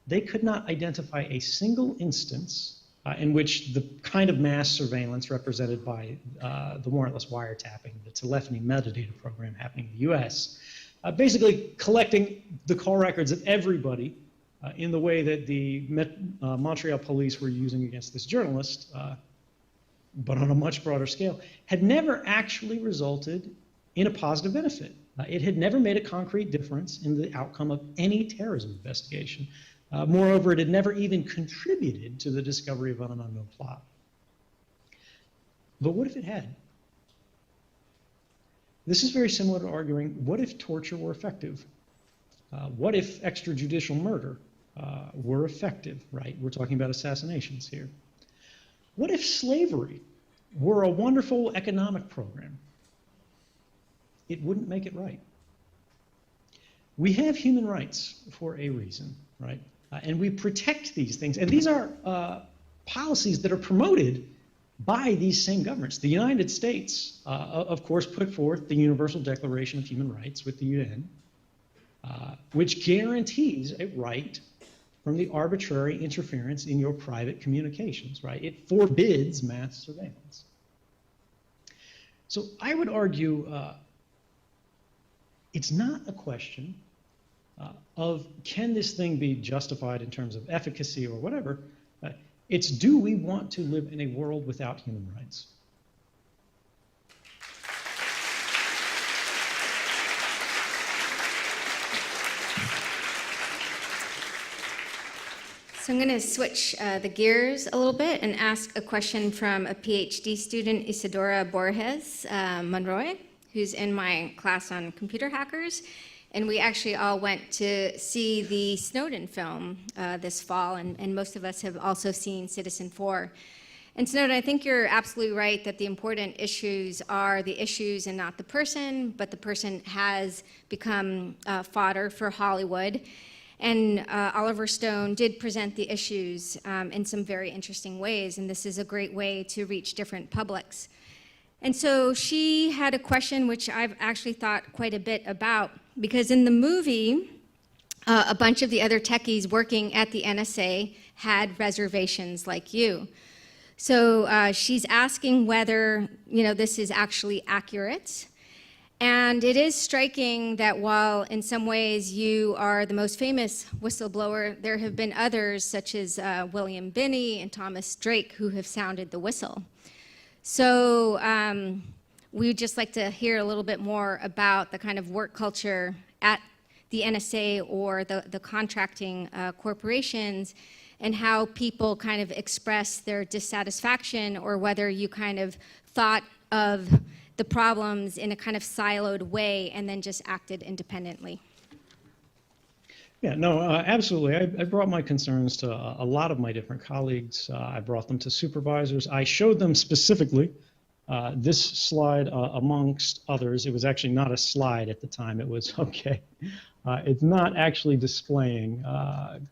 they could not identify a single instance in which the kind of mass surveillance represented by the warrantless wiretapping, the telephony metadata program happening in the US, basically collecting the call records of everybody in the way that the Montreal police were using against this journalist, but on a much broader scale, had never actually resulted in a positive benefit. It had never made a concrete difference in the outcome of any terrorism investigation. Moreover, it had never even contributed to the discovery of an unknown plot. But what if it had? This is very similar to arguing, what if torture were effective? What if extrajudicial murder were effective, right? We're talking about assassinations here. What if slavery were a wonderful economic program? It wouldn't make it right. We have human rights for a reason, right? And we protect these things. And these are policies that are promoted by these same governments. The United States, of course, put forth the Universal Declaration of Human Rights with the UN, which guarantees a right from the arbitrary interference in your private communications, right? It forbids mass surveillance. So I would argue it's not a question of can this thing be justified in terms of efficacy or whatever. It's do we want to live in a world without human rights? So I'm going to switch the gears a little bit and ask a question from a PhD student, Isadora Borges Monroy, who's in my class on computer hackers. And we actually all went to see the Snowden film this fall, and most of us have also seen Citizen4. And Snowden, I think you're absolutely right that the important issues are the issues and not the person, but the person has become fodder for Hollywood. And Oliver Stone did present the issues in some very interesting ways, and this is a great way to reach different publics. And so she had a question which I've actually thought quite a bit about, because in the movie, a bunch of the other techies working at the NSA had reservations like you. So she's asking whether, this is actually accurate. And it is striking that while in some ways you are the most famous whistleblower, there have been others such as William Binney and Thomas Drake who have sounded the whistle. So we would just like to hear a little bit more about the kind of work culture at the NSA or the contracting corporations, and how people kind of express their dissatisfaction, or whether you kind of thought of the problems in a kind of siloed way and then just acted independently. Yeah, no, absolutely. I brought my concerns to a lot of my different colleagues. I brought them to supervisors. I showed them specifically this slide amongst others. It was actually not a slide at the time. It was, okay, it's not actually displaying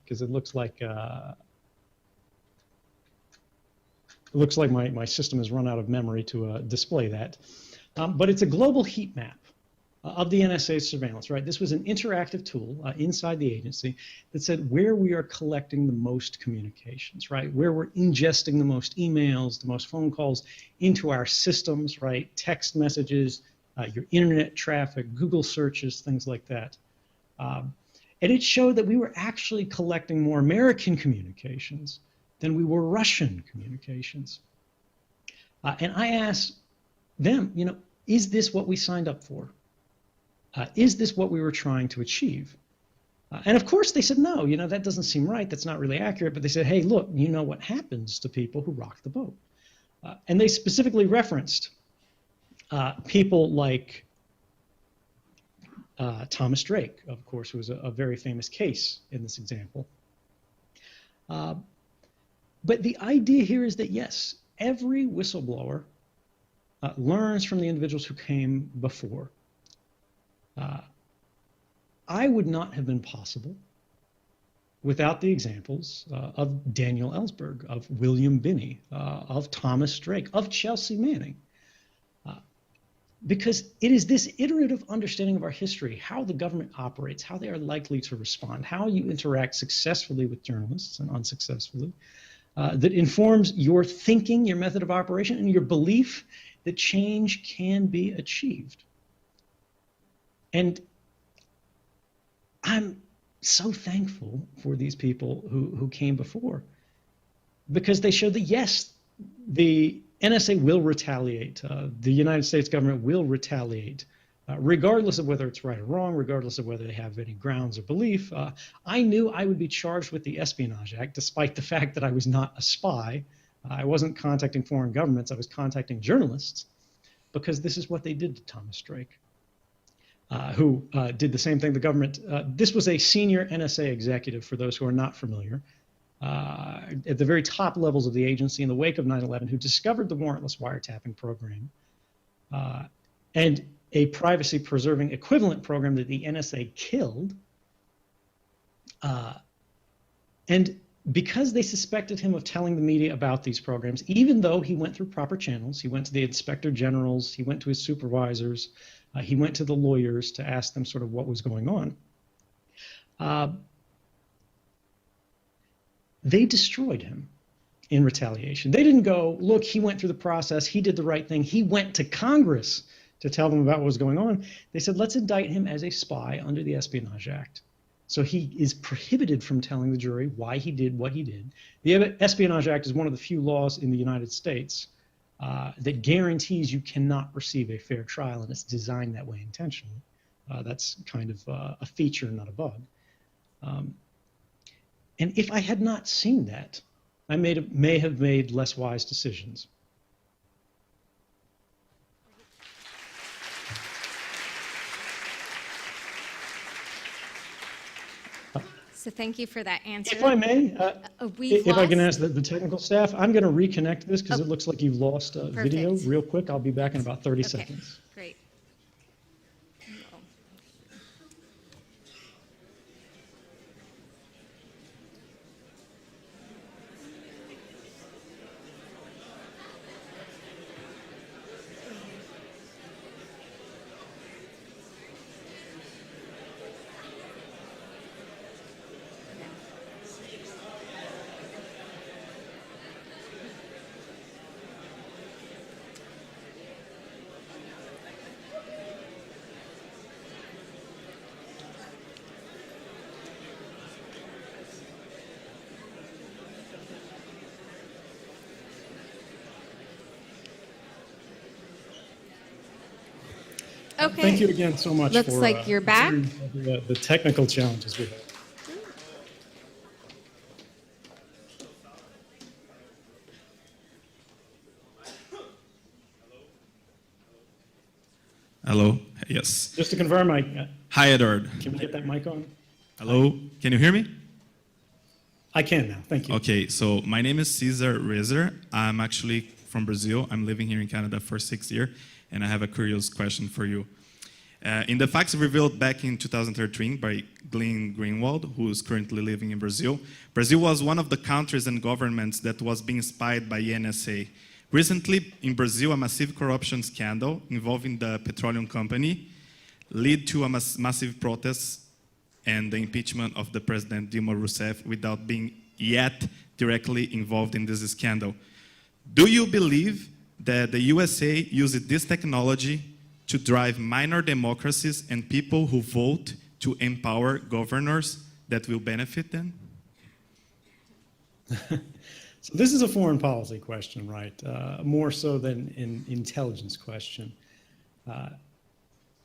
because it looks like my system has run out of memory to display that. But it's a global heat map of the NSA's surveillance, right? This was an interactive tool inside the agency that said where we are collecting the most communications, right? Where we're ingesting the most emails, the most phone calls into our systems, right? Text messages, your internet traffic, Google searches, things like that. And it showed that we were actually collecting more American communications than we were Russian communications. And I asked them, is this what we signed up for? Is this what we were trying to achieve? And of course they said, no, that doesn't seem right. That's not really accurate. But they said, hey, look, you know what happens to people who rock the boat. And they specifically referenced people like Thomas Drake, of course, who was a very famous case in this example. But the idea here is that, yes, every whistleblower learns from the individuals who came before. I would not have been possible without the examples of Daniel Ellsberg, of William Binney, of Thomas Drake, of Chelsea Manning. Because it is this iterative understanding of our history, how the government operates, how they are likely to respond, how you interact successfully with journalists and unsuccessfully, that informs your thinking, your method of operation, and your belief that change can be achieved. And I'm so thankful for these people who came before, because they showed that, yes, the NSA will retaliate. The United States government will retaliate, regardless of whether it's right or wrong, regardless of whether they have any grounds or belief. I knew I would be charged with the Espionage Act, despite the fact that I was not a spy. I wasn't contacting foreign governments. I was contacting journalists, because this is what they did to Thomas Drake. Who did the same thing. The government, this was a senior NSA executive, for those who are not familiar, at the very top levels of the agency in the wake of 9/11, who discovered the warrantless wiretapping program and a privacy-preserving equivalent program that the NSA killed. And because they suspected him of telling the media about these programs, even though he went through proper channels, he went to the inspector generals, he went to his supervisors, he went to the lawyers to ask them sort of what was going on. they destroyed him in retaliation. They didn't go, look, he went through the process, he did the right thing, he went to Congress to tell them about what was going on. They said, let's indict him as a spy under the Espionage Act. So he is prohibited from telling the jury why he did what he did. The Espionage Act is one of the few laws in the United States that guarantees you cannot receive a fair trial, and it's designed that way intentionally. That's kind of a feature, not a bug. And if I had not seen that, I may have made less wise decisions. So thank you for that answer. If I may, if I can lost- ask the technical staff, I'm going to reconnect this because it looks like you've lost video Perfect. real quick. I'll be back in about 30 Okay, seconds. great. Okay. Thank you again so much Looks for like you're back. the technical challenges we had. Hello. Yes. Just to confirm, Hi, Edward. can we get that mic on? Hello. Can you hear me? I can now. Thank you. Okay. So my name is Cesar Rezer. I'm actually from Brazil. I'm living here in Canada for 6 years, and I have a curious question for you. In the facts revealed back in 2013 by Glenn Greenwald, who is currently living in Brazil, Brazil was one of the countries and governments that was being spied by NSA. Recently, in Brazil, a massive corruption scandal involving the petroleum company led to a massive protests and the impeachment of the President Dilma Rousseff without being yet directly involved in this scandal. Do you believe that the USA used this technology to drive minor democracies and people who vote to empower governors that will benefit them? So this is a foreign policy question, right? More so than an intelligence question.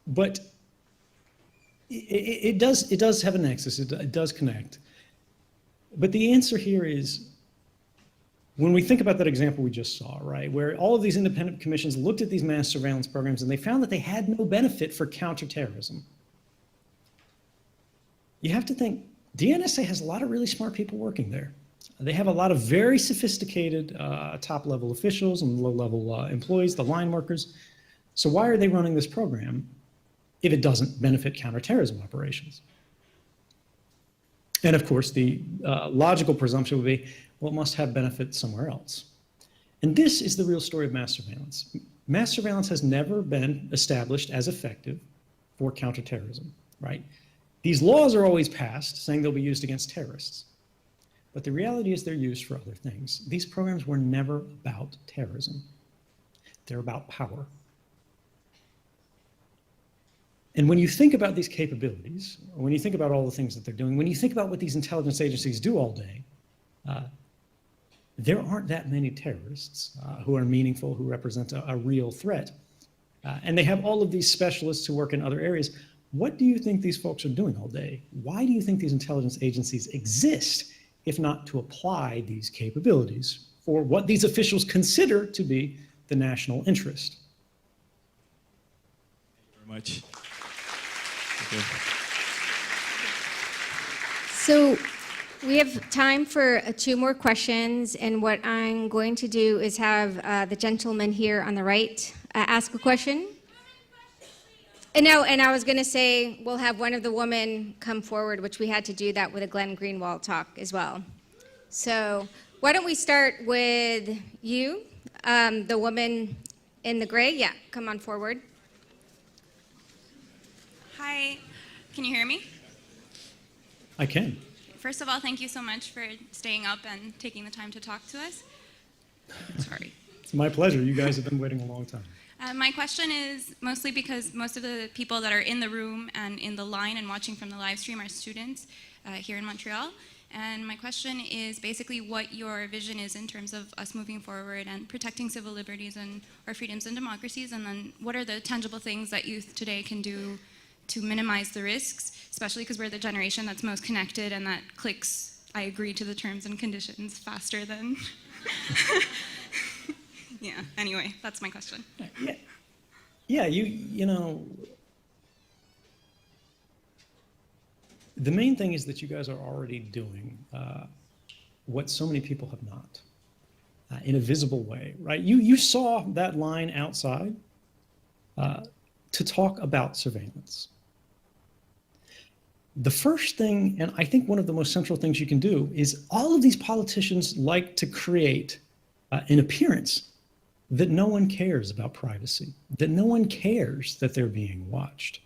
But it does have a nexus. It does connect. But the answer here is, when we think about that example we just saw, right, where all of these independent commissions looked at these mass surveillance programs and they found that they had no benefit for counterterrorism. You have to think, the NSA has a lot of really smart people working there. They have a lot of very sophisticated top-level officials and low-level employees, the line workers. So why are they running this program if it doesn't benefit counterterrorism operations? And of course, the logical presumption would be, well, it must have benefit somewhere else. And this is the real story of mass surveillance. Mass surveillance has never been established as effective for counterterrorism, right? These laws are always passed saying they'll be used against terrorists. But the reality is they're used for other things. These programs were never about terrorism. They're about power. And when you think about these capabilities, or when you think about all the things that they're doing, when you think about what these intelligence agencies do all day, there aren't that many terrorists who are meaningful, who represent a real threat. And they have all of these specialists who work in other areas. What do you think these folks are doing all day? Why do you think these intelligence agencies exist, if not to apply these capabilities for what these officials consider to be the national interest? Thank you very much. Okay. So we have time for 2 more questions, and what I'm going to do is have the gentleman here on the right ask a question. And I was going to say we'll have one of the women come forward, which we had to do that with a Glenn Greenwald talk as well. So why don't we start with you, the woman in the gray? Yeah, come on forward. Hi, can you hear me? I can. First of all, thank you so much for staying up and taking the time to talk to us. Sorry. It's my pleasure. You guys have been waiting a long time. My question is mostly because most of the people that are in the room and in the line and watching from the live stream are students here in Montreal. And my question is basically what your vision is in terms of us moving forward and protecting civil liberties and our freedoms and democracies, and then what are the tangible things that youth today can do to minimize the risks, especially because we're the generation that's most connected and that clicks, I agree to the terms and conditions faster than... Yeah, anyway, that's my question. Yeah, you know, the main thing is that you guys are already doing what so many people have not, in a visible way, right? You saw that line outside to talk about surveillance. The first thing, and I think one of the most central things you can do, is all of these politicians like to create an appearance that no one cares about privacy, that no one cares that they're being watched.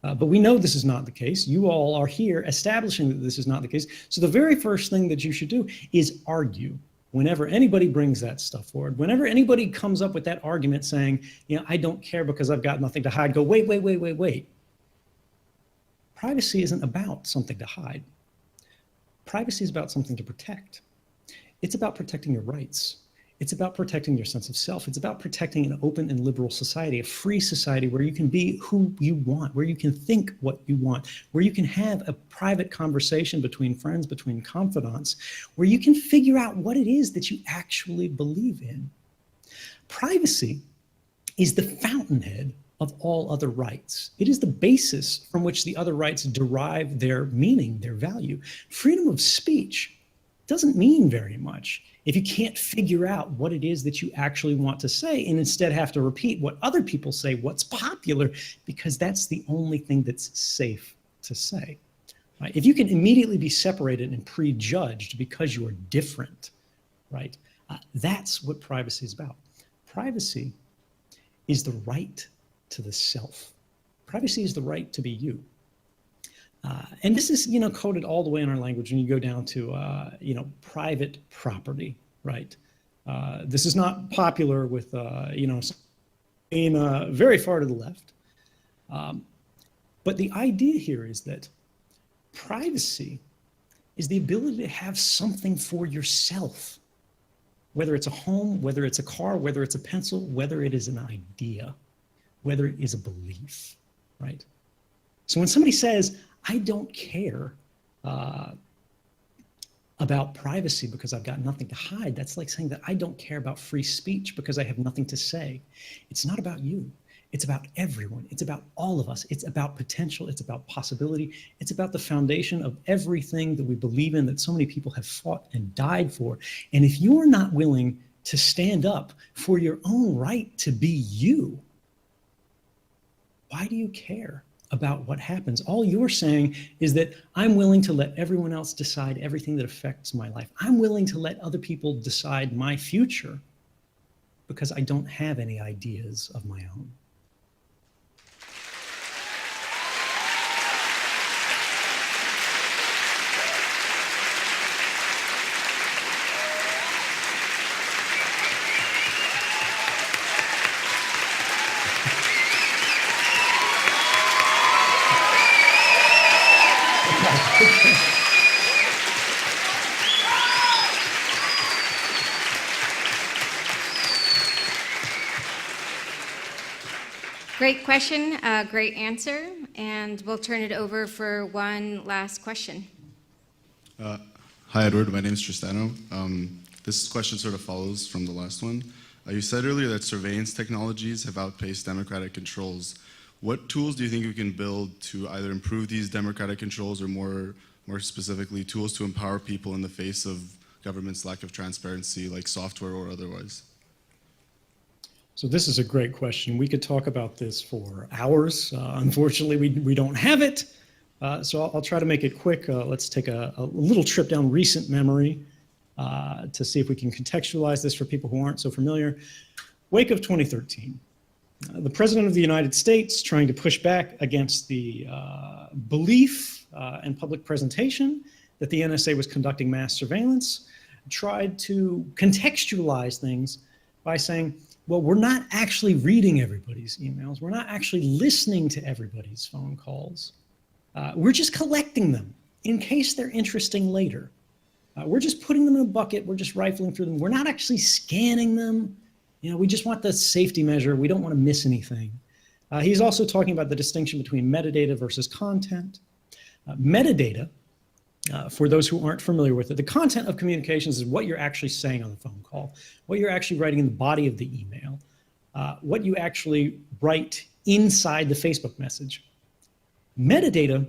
But we know this is not the case. You all are here establishing that this is not the case. So the very first thing that you should do is argue whenever anybody brings that stuff forward. Whenever anybody comes up with that argument saying, you know, I don't care because I've got nothing to hide, go, wait. Privacy isn't about something to hide. Privacy is about something to protect. It's about protecting your rights. It's about protecting your sense of self. It's about protecting an open and liberal society, a free society where you can be who you want, where you can think what you want, where you can have a private conversation between friends, between confidants, where you can figure out what it is that you actually believe in. Privacy is the fountainhead of all other rights. It is the basis from which the other rights derive their meaning, their value. Freedom of speech doesn't mean very much if you can't figure out what it is that you actually want to say and instead have to repeat what other people say, what's popular, because that's the only thing that's safe to say. Right? If you can immediately be separated and prejudged because you are different, right? That's what privacy is about. Privacy is the right to the self. Privacy is the right to be you. And this is, you know, coded all the way in our language when you go down to, you know, private property, right? This is not popular with, you know, in very far to the left. But the idea here is that privacy is the ability to have something for yourself, whether it's a home, whether it's a car, whether it's a pencil, whether it is an idea, whether it is a belief, right? So when somebody says, I don't care about privacy because I've got nothing to hide, that's like saying that I don't care about free speech because I have nothing to say. It's not about you. It's about everyone. It's about all of us. It's about potential. It's about possibility. It's about the foundation of everything that we believe in, that so many people have fought and died for. And if you're not willing to stand up for your own right to be you, why do you care about what happens? All you're saying is that I'm willing to let everyone else decide everything that affects my life. I'm willing to let other people decide my future because I don't have any ideas of my own. Great question, great answer, and we'll turn it over for one last question. Hi, Edward. My name is Tristano. This question sort of follows from the last one. You said earlier that surveillance technologies have outpaced democratic controls. What tools do you think we can build to either improve these democratic controls or more specifically, tools to empower people in the face of government's lack of transparency, like software or otherwise? So this is a great question. We could talk about this for hours. Unfortunately, we don't have it. So I'll try to make it quick. Let's take a little trip down recent memory to see if we can contextualize this for people who aren't so familiar. Wake of 2013. The President of the United States trying to push back against the belief and public presentation that the NSA was conducting mass surveillance, tried to contextualize things by saying, well, we're not actually reading everybody's emails. We're not actually listening to everybody's phone calls. We're just collecting them in case they're interesting later. We're just putting them in a bucket. We're just rifling through them. We're not actually scanning them. You know, we just want the safety measure. We don't want to miss anything. He's also talking about the distinction between metadata versus content. Metadata, for those who aren't familiar with it, the content of communications is what you're actually saying on the phone call, what you're actually writing in the body of the email, what you actually write inside the Facebook message. Metadata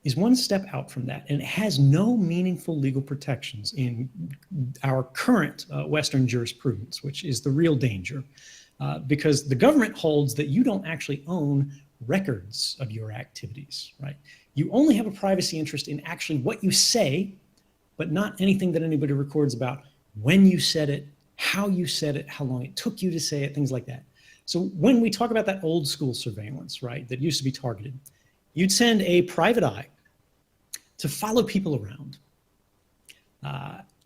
is one step out from that, and it has no meaningful legal protections in our current Western jurisprudence, which is the real danger, because the government holds that you don't actually own records of your activities, right? You only have a privacy interest in actually what you say, but not anything that anybody records about when you said it, how long it took you to say it, things like that. So when we talk about that old school surveillance, right, that used to be targeted, you'd send a private eye to follow people around.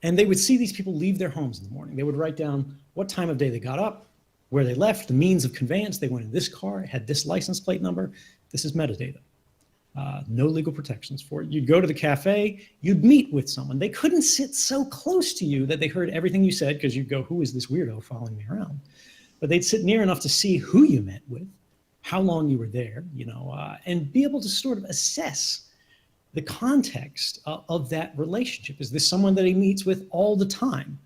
And they would see these people leave their homes in the morning. They would write down what time of day they got up, where they left, the means of conveyance. They went in this car, it had this license plate number. This is metadata. No legal protections for it. You'd go to the cafe, you'd meet with someone. They couldn't sit so close to you that they heard everything you said, because you'd go, who is this weirdo following me around? But they'd sit near enough to see who you met with, how long you were there, you know, and be able to sort of assess the context of that relationship. Is this someone that he meets with all the time?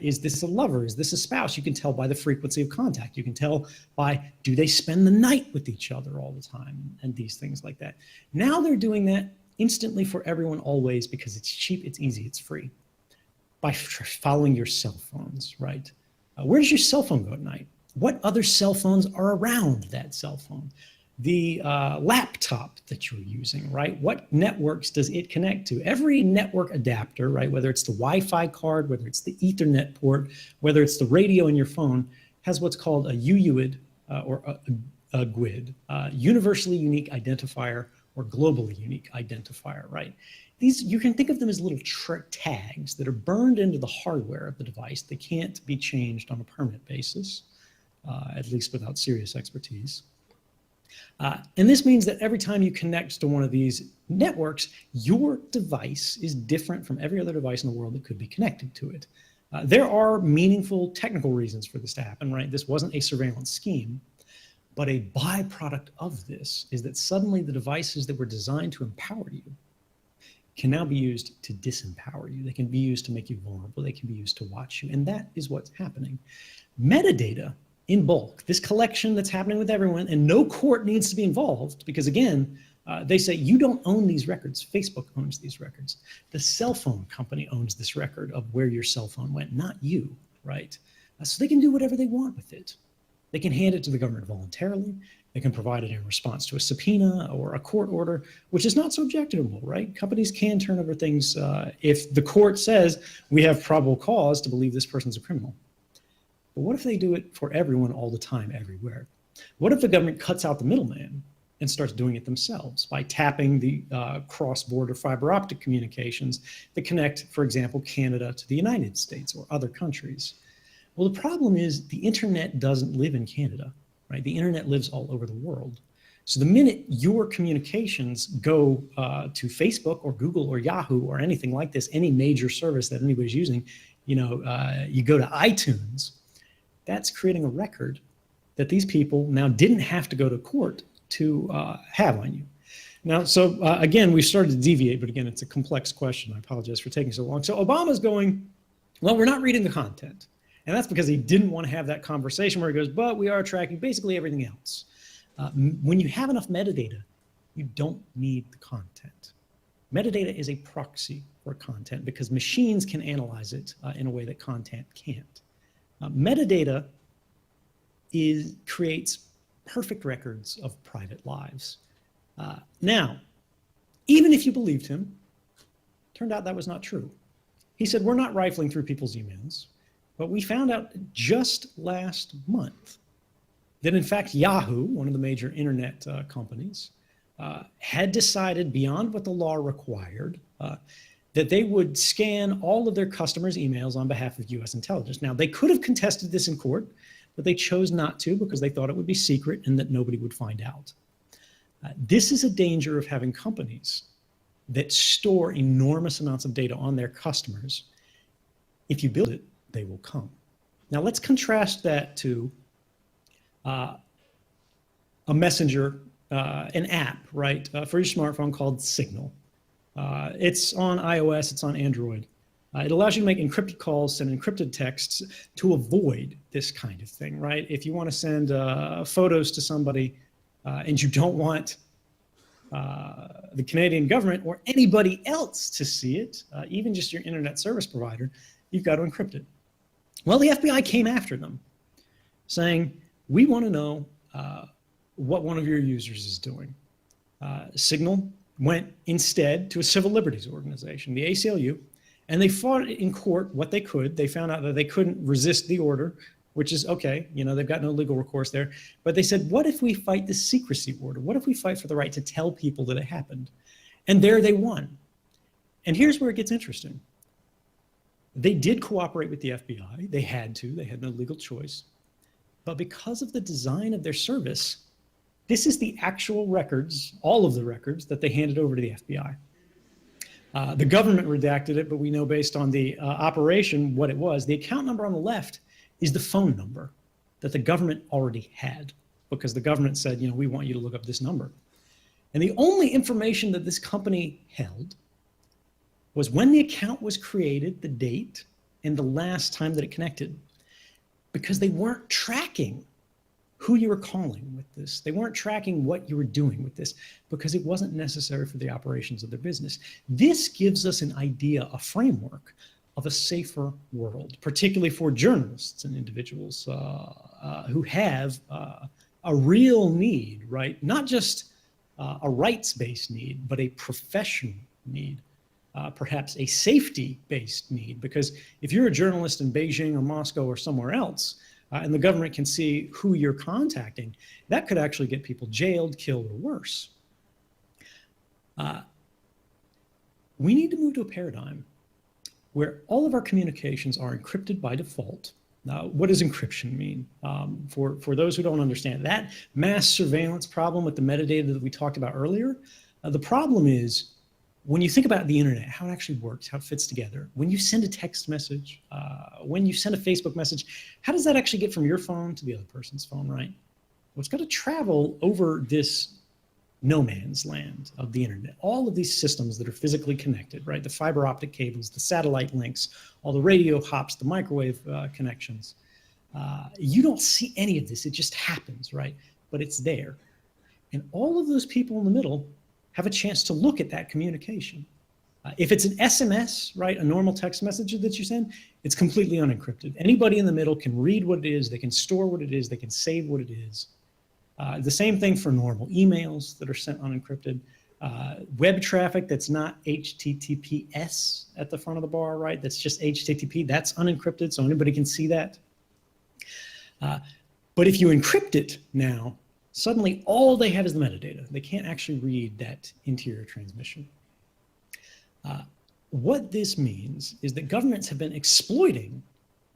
Is this a lover? Is this a spouse? You can tell by the frequency of contact. You can tell by, do they spend the night with each other all the time, and these things like that. Now they're doing that instantly for everyone always, because it's cheap, it's easy, it's free, by following your cell phones, right? Where does your cell phone go at night? What other cell phones are around that cell phone? The laptop that you're using, right? What networks does it connect to? Every network adapter, right? Whether it's the Wi-Fi card, whether it's the Ethernet port, whether it's the radio in your phone, has what's called a UUID or a GUID, universally unique identifier or globally unique identifier, right? These, you can think of them as little tags that are burned into the hardware of the device. They can't be changed on a permanent basis, at least without serious expertise. And this means that every time you connect to one of these networks, your device is different from every other device in the world that could be connected to it. There are meaningful technical reasons for this to happen, right? This wasn't a surveillance scheme, but a byproduct of this is that suddenly the devices that were designed to empower you can now be used to disempower you. They can be used to make you vulnerable. They can be used to watch you. And that is what's happening. Metadata in bulk, this collection that's happening with everyone, and no court needs to be involved, because again, they say you don't own these records. Facebook owns these records. The cell phone company owns this record of where your cell phone went, not you, right? So they can do whatever they want with it. They can hand it to the government voluntarily. They can provide it in response to a subpoena or a court order, which is not so objectionable, right? Companies can turn over things if the court says we have probable cause to believe this person's a criminal. But what if they do it for everyone all the time, everywhere? What if the government cuts out the middleman and starts doing it themselves by tapping the cross-border fiber optic communications that connect, for example, Canada to the United States or other countries? Well, the problem is the internet doesn't live in Canada, right? The internet lives all over the world. So the minute your communications go to Facebook or Google or Yahoo or anything like this, any major service that anybody's using, you know, you go to iTunes, that's creating a record that these people now didn't have to go to court to have on you. Now, so again, we started to deviate, but again, it's a complex question. I apologize for taking so long. So Obama's going, well, we're not reading the content. And that's because he didn't want to have that conversation where he goes, but we are tracking basically everything else. When you have enough metadata, you don't need the content. Metadata is a proxy for content because machines can analyze it in a way that content can't. Metadata creates perfect records of private lives. Now, even if you believed him, turned out that was not true. He said, we're not rifling through people's emails, but we found out just last month that in fact Yahoo, one of the major internet companies, had decided beyond what the law required that they would scan all of their customers' emails on behalf of US intelligence. Now, they could have contested this in court, but they chose not to because they thought it would be secret and that nobody would find out. This is a danger of having companies that store enormous amounts of data on their customers. If you build it, they will come. Now, let's contrast that to a messenger, an app, right, for your smartphone called Signal. It's on iOS, it's on Android. It allows you to make encrypted calls and encrypted texts to avoid this kind of thing, right? If you want to send photos to somebody and you don't want the Canadian government or anybody else to see it, even just your internet service provider, you've got to encrypt it. Well, the FBI came after them saying, we want to know what one of your users is doing. Signal went instead to a civil liberties organization, the ACLU, and they fought in court what they could. They found out that they couldn't resist the order, which is okay, you know, they've got no legal recourse there. But they said, what if we fight the secrecy order? What if we fight for the right to tell people that it happened? And there they won. And here's where it gets interesting. They did cooperate with the FBI. They had to. They had no legal choice. But because of the design of their service, this is the actual records, all of the records that they handed over to the FBI. The government redacted it, but we know based on the operation what it was. The account number on the left is the phone number that the government already had, because the government said, you know, we want you to look up this number. And the only information that this company held was when the account was created, the date, and the last time that it connected, because they weren't tracking who you were calling with this. They weren't tracking what you were doing with this because it wasn't necessary for the operations of their business. This gives us an idea, a framework of a safer world, particularly for journalists and individuals who have a real need, right? Not just a rights-based need, but a professional need. Perhaps a safety-based need, because if you're a journalist in Beijing or Moscow or somewhere else, and the government can see who you're contacting, that could actually get people jailed, killed, or worse. We need to move to a paradigm where all of our communications are encrypted by default. Now, what does encryption mean? For those who don't understand, that mass surveillance problem with the metadata that we talked about earlier, the problem is, when you think about the internet, how it actually works, how it fits together, when you send a text message, when you send a Facebook message, how does that actually get from your phone to the other person's phone, right? Well, it's got to travel over this no man's land of the internet. All of these systems that are physically connected, right? The fiber optic cables, the satellite links, all the radio hops, the microwave connections. You don't see any of this. It just happens, right? But it's there. And all of those people in the middle have a chance to look at that communication. If it's an SMS, right, a normal text message that you send, it's completely unencrypted. Anybody in the middle can read what it is, they can store what it is, they can save what it is. The same thing for normal emails that are sent unencrypted. Web traffic that's not HTTPS at the front of the bar, right? That's just HTTP, that's unencrypted, so anybody can see that. But if you encrypt it now, suddenly all they have is the metadata. They can't actually read that interior transmission. What this means is that governments have been exploiting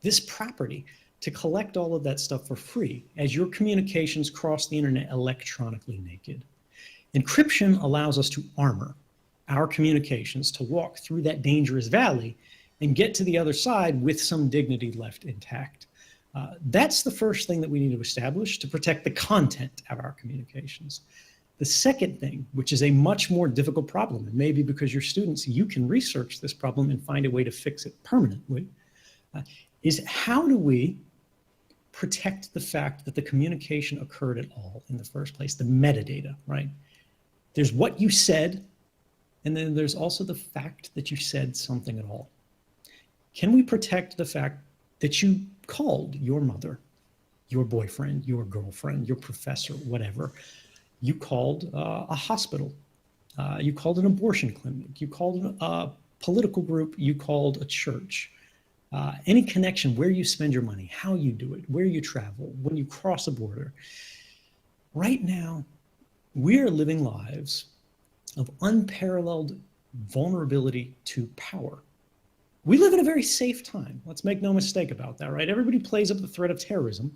this property to collect all of that stuff for free as your communications cross the internet electronically naked. Encryption allows us to armor our communications to walk through that dangerous valley and get to the other side with some dignity left intact. That's the first thing that we need to establish to protect the content of our communications. The second thing, which is a much more difficult problem, and maybe because you're students, you can research this problem and find a way to fix it permanently, is how do we protect the fact that the communication occurred at all in the first place, the metadata, right? There's what you said, and then there's also the fact that you said something at all. Can we protect the fact that you called your mother, your boyfriend, your girlfriend, your professor, whatever? You called a hospital, you called an abortion clinic, you called a political group, you called a church. Any connection, where you spend your money, how you do it, where you travel, when you cross a border. Right now, we are living lives of unparalleled vulnerability to power. We live in a very safe time. Let's make no mistake about that, right? Everybody plays up the threat of terrorism.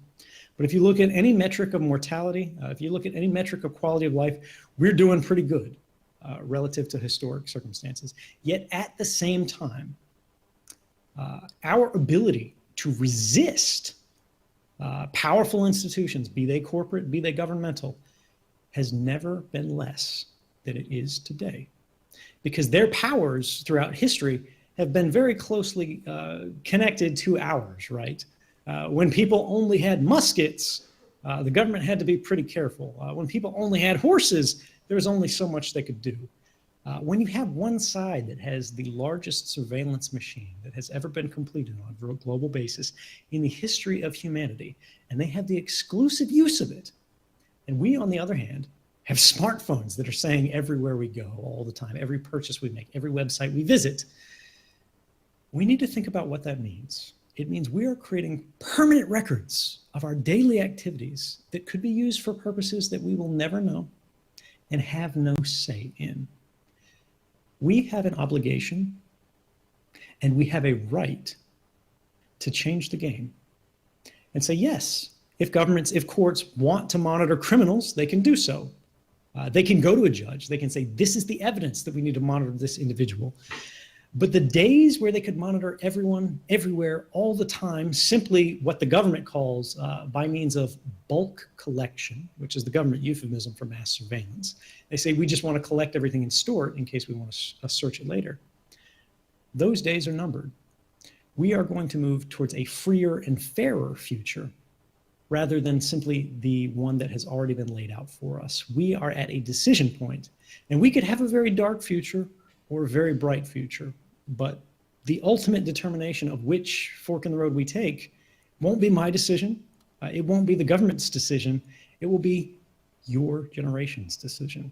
But if you look at any metric of mortality, if you look at any metric of quality of life, we're doing pretty good relative to historic circumstances. Yet at the same time, our ability to resist powerful institutions, be they corporate, be they governmental, has never been less than it is today. Because their powers throughout history have been very closely connected to ours, right? When people only had muskets, the government had to be pretty careful. When people only had horses, there was only so much they could do. When you have one side that has the largest surveillance machine that has ever been completed on a global basis in the history of humanity, and they have the exclusive use of it, and we, on the other hand, have smartphones that are saying everywhere we go all the time, every purchase we make, every website we visit, we need to think about what that means. It means we are creating permanent records of our daily activities that could be used for purposes that we will never know and have no say in. We have an obligation and we have a right to change the game and say, yes, if governments, if courts want to monitor criminals, they can do so. They can go to a judge. They can say, this is the evidence that we need to monitor this individual. But the days where they could monitor everyone, everywhere, all the time, simply what the government calls by means of bulk collection, which is the government euphemism for mass surveillance. They say, we just want to collect everything and store it in case we want to search it later. Those days are numbered. We are going to move towards a freer and fairer future rather than simply the one that has already been laid out for us. We are at a decision point, and we could have a very dark future or a very bright future, but the ultimate determination of which fork in the road we take won't be my decision. It won't be the government's decision. It will be your generation's decision.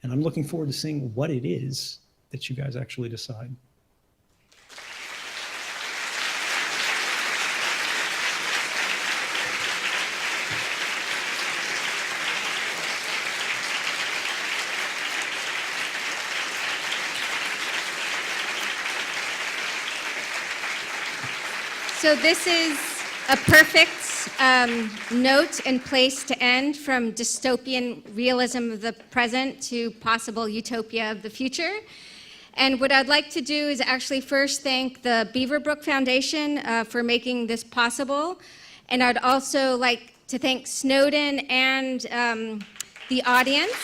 And I'm looking forward to seeing what it is that you guys actually decide. So this is a perfect note and place to end, from dystopian realism of the present to possible utopia of the future. And what I'd like to do is actually first thank the Beaverbrook Foundation for making this possible. And I'd also like to thank Snowden and the audience.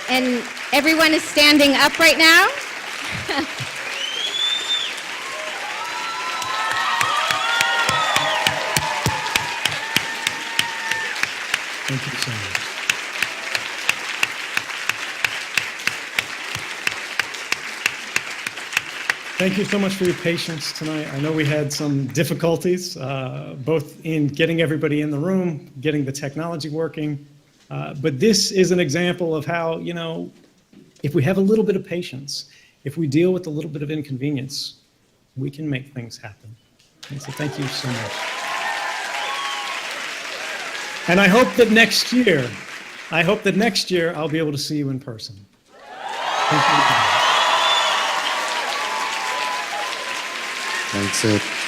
And everyone is standing up right now. Thank you so much. Thank you so much for your patience tonight. I know we had some difficulties, both in getting everybody in the room, getting the technology working. But this is an example of how, you know, if we have a little bit of patience, if we deal with a little bit of inconvenience, we can make things happen. And so thank you so much. And I hope that next year, I'll be able to see you in person. Thank you. Thanks, Ed.